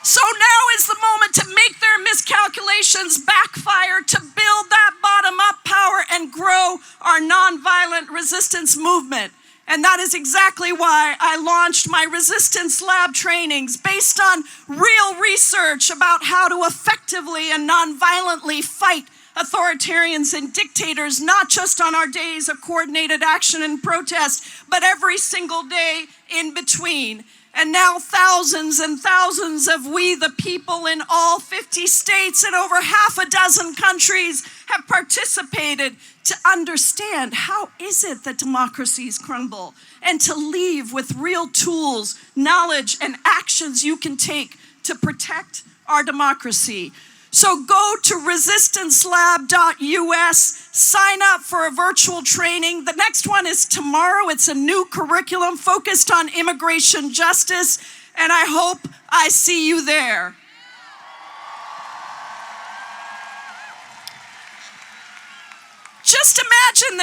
So now is the moment to make their miscalculations backfire, to build that bottom-up power and grow our nonviolent resistance movement. And that is exactly why I launched my resistance lab trainings based on real research about how to effectively and nonviolently fight authoritarians and dictators, not just on our days of coordinated action and protest, but every single day in between. And now thousands and thousands of we the people in all 50 states and over half a dozen countries have participated to understand how is it that democracies crumble, and to leave with real tools, knowledge, and actions you can take to protect our democracy. So go to resistancelab.us, sign up for a virtual training. The next one is tomorrow. It's a new curriculum focused on immigration justice, and I hope I see you there. Just imagine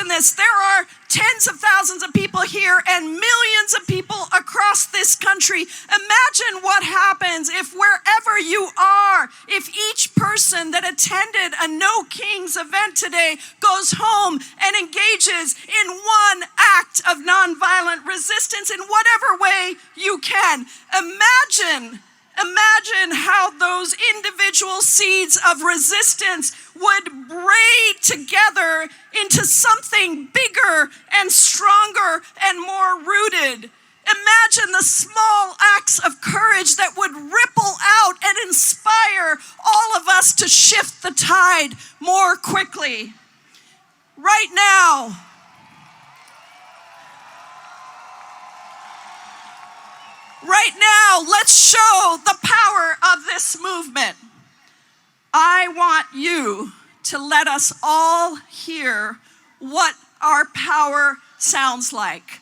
this. There are tens of thousands of people here and millions of people across this country. Imagine what happens if wherever you are, if each person that attended a No Kings event today goes home and engages in one act of nonviolent resistance in whatever way you can. Imagine Imagine how those individual seeds of resistance would braid together into something bigger and stronger and more rooted. Imagine the small acts of courage that would ripple out and inspire all of us to shift the tide more quickly. Right now, let's show the power of this movement. I want you to let us all hear what our power sounds like.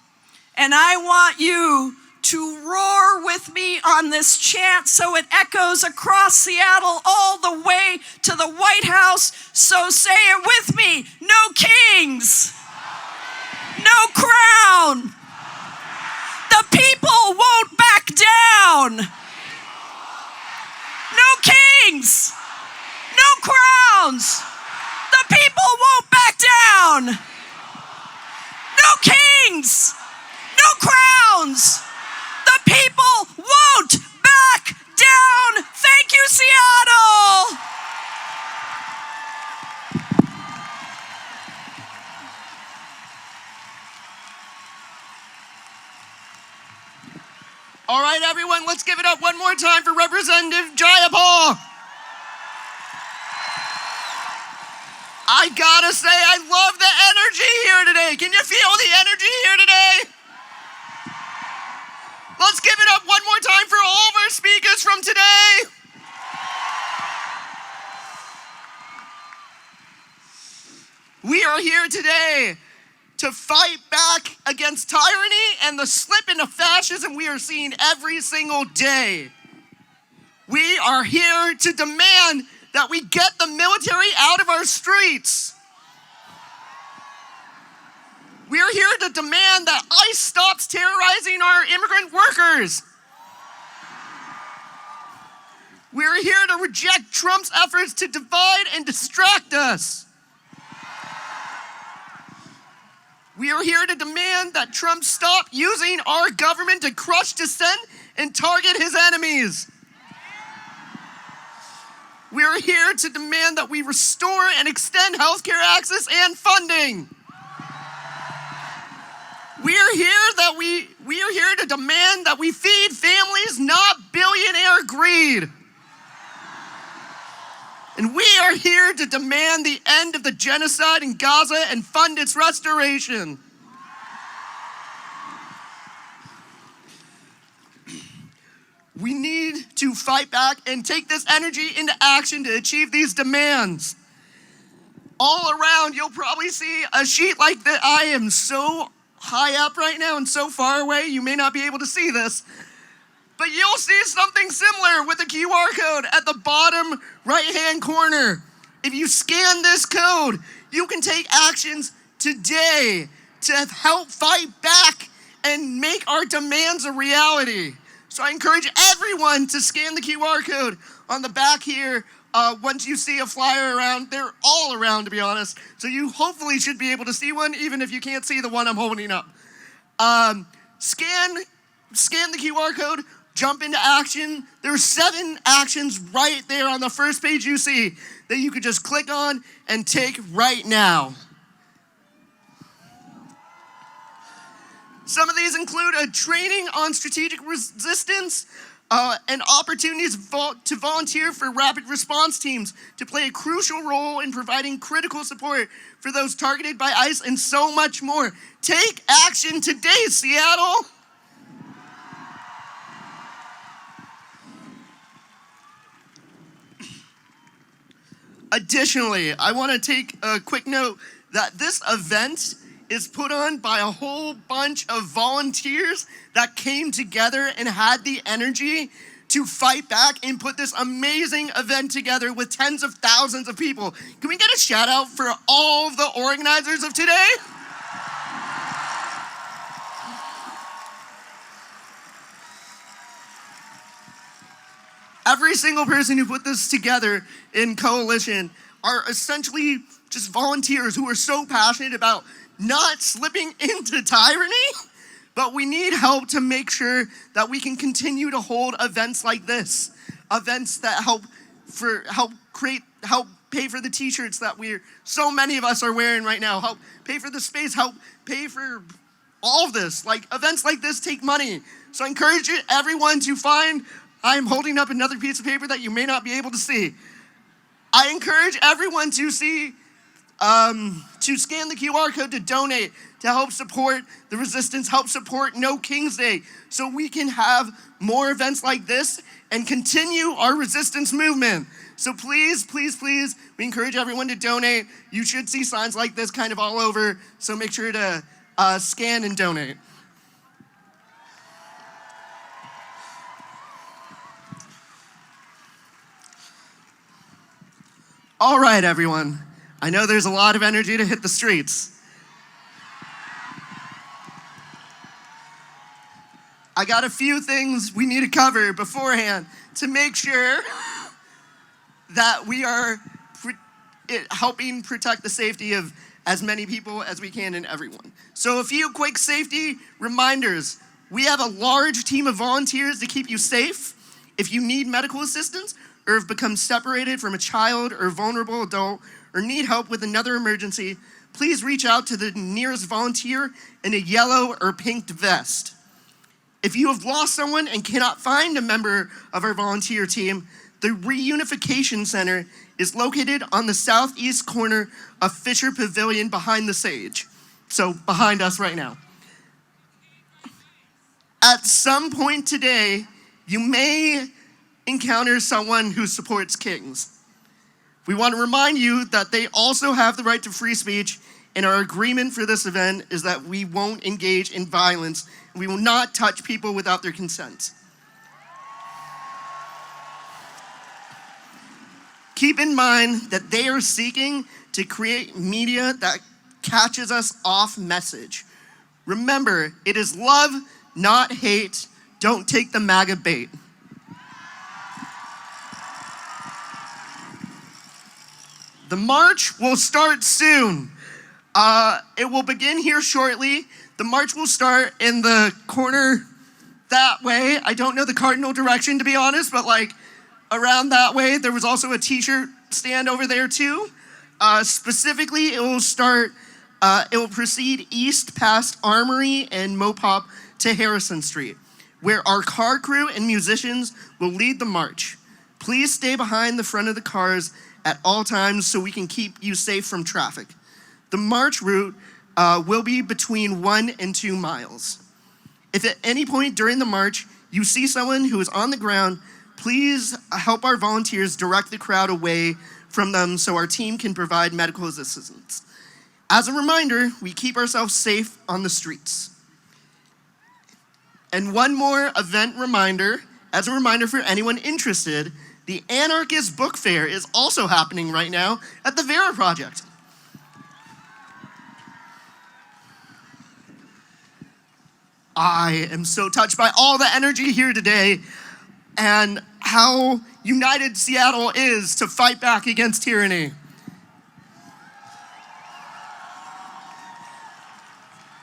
And I want you to roar with me on this chant so it echoes across Seattle all the way to the White House. So say it with me. No kings. No crown. The people won't back down. No kings. No crowns. The people won't back down. No kings. No crowns. The people won't back down. Thank you, Seattle. All right, everyone, let's give it up one more time for Representative Jayapal. I gotta say, I love the energy here today. Can you feel the energy here today? Let's give it up one more time for all of our speakers from today. We are here today to fight back against tyranny and the slip into fascism we are seeing every single day. We are here to demand that we get the military out of our streets. We are here to demand that ICE stops terrorizing our immigrant workers. We are here to reject Trump's efforts to divide and distract us. We are here to demand that Trump stop using our government to crush dissent and target his enemies. We are here to demand that we restore and extend healthcare access and funding. We are here to demand that we feed families, not billionaire greed. And we are here to demand the end of the genocide in Gaza and fund its restoration. We need to fight back and take this energy into action to achieve these demands. All around, you'll probably see a sheet like that. I am so high up right now and so far away, you may not be able to see this. But you'll see something similar with a QR code at the bottom right-hand corner. If you scan this code, you can take actions today to help fight back and make our demands a reality. So I encourage everyone to scan the QR code on the back here. Once you see a flyer around, they're all around, to be honest. So you hopefully should be able to see one, even if you can't see the one I'm holding up. Scan the QR code, jump into action. There's 7 actions right there on the first page you see that you could just click on and take right now. Some of these include a training on strategic resistance, and opportunities to volunteer for rapid response teams to play a crucial role in providing critical support for those targeted by ICE, and so much more. Take action today, Seattle. Additionally, I want to take a quick note that this event is put on by a whole bunch of volunteers that came together and had the energy to fight back and put this amazing event together with tens of thousands of people. Can we get a shout out for all of the organizers of today? Every single person who put this together in coalition are essentially just volunteers who are so passionate about not slipping into tyranny, But we need help to make sure that we can continue to hold events like this, events that help pay for the t-shirts that so many of us are wearing right now, help pay for the space, help pay for all of this. Like, events like this take money. So I encourage everyone to I'm holding up another piece of paper that you may not be able to see. I encourage everyone to scan the QR code to donate, to help support the resistance, help support No King's Day, so we can have more events like this and continue our resistance movement. So please, please, please, we encourage everyone to donate. You should see signs like this kind of all over, so make sure to scan and donate. All right, everyone. I know there's a lot of energy to hit the streets. I got a few things we need to cover beforehand to make sure that we are helping protect the safety of as many people as we can and everyone. So a few quick safety reminders. We have a large team of volunteers to keep you safe. If you need medical assistance or have become separated from a child or vulnerable adult or need help with another emergency, please reach out to the nearest volunteer in a yellow or pink vest. If you have lost someone and cannot find a member of our volunteer team, the Reunification Center is located on the southeast corner of Fisher Pavilion behind the sage. So behind us right now. At some point today, you may encounter someone who supports kings. We want to remind you that they also have the right to free speech, and our agreement for this event is that we won't engage in violence, and we will not touch people without their consent. Keep in mind that they are seeking to create media that catches us off message. Remember, it is love, not hate. Don't take the MAGA bait. The march will start soon. It will begin here shortly. The march will start in the corner that way. I don't know the cardinal direction, to be honest, but like around that way. There was also a t-shirt stand over there too. Specifically, it will proceed east past Armory and Mopop to Harrison Street, where our car crew and musicians will lead the march. Please stay behind the front of the cars at all times so we can keep you safe from traffic. The march route will be between 1 and 2 miles. If at any point during the march you see someone who is on the ground, please help our volunteers direct the crowd away from them so our team can provide medical assistance. As a reminder, we keep ourselves safe on the streets. And one more event reminder, as a reminder for anyone interested, the Anarchist Book Fair is also happening right now at the Vera Project. I am so touched by all the energy here today and how united Seattle is to fight back against tyranny.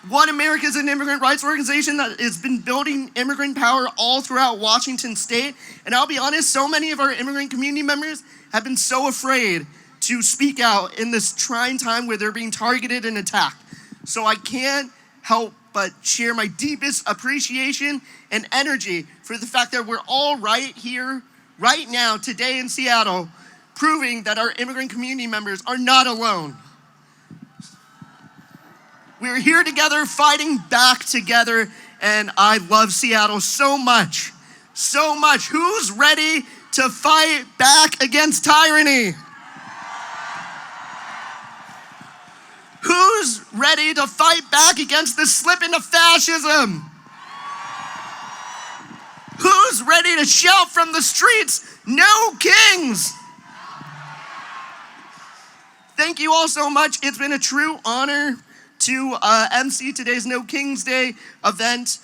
OneAmerica is an immigrant rights organization that has been building immigrant power all throughout Washington state. And I'll be honest, so many of our immigrant community members have been so afraid to speak out in this trying time where they're being targeted and attacked. So I can't help but share my deepest appreciation and energy for the fact that we're all right here, right now, today in Seattle, proving that our immigrant community members are not alone. We're here together, fighting back together, and I love Seattle so much, so much. Who's ready to fight back against tyranny? Who's ready to fight back against the slip into fascism? Who's ready to shout from the streets, "No kings"? Thank you all so much. It's been a true honor to MC today's No King's Day event.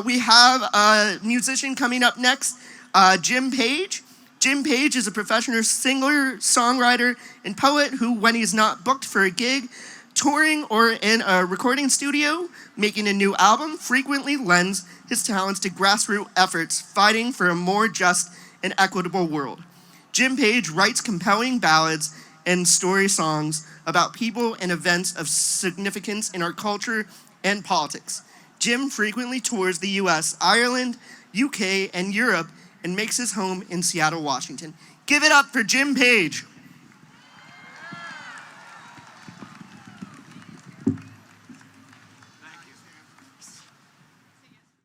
We have a musician coming up next, Jim Page. Jim Page is a professional singer, songwriter, and poet who, when he's not booked for a gig, touring or in a recording studio, making a new album, frequently lends his talents to grassroots efforts fighting for a more just and equitable world. Jim Page writes compelling ballads and story songs about people and events of significance in our culture and politics. Jim frequently tours the US, Ireland, UK, and Europe, and makes his home in Seattle, Washington. Give it up for Jim Page.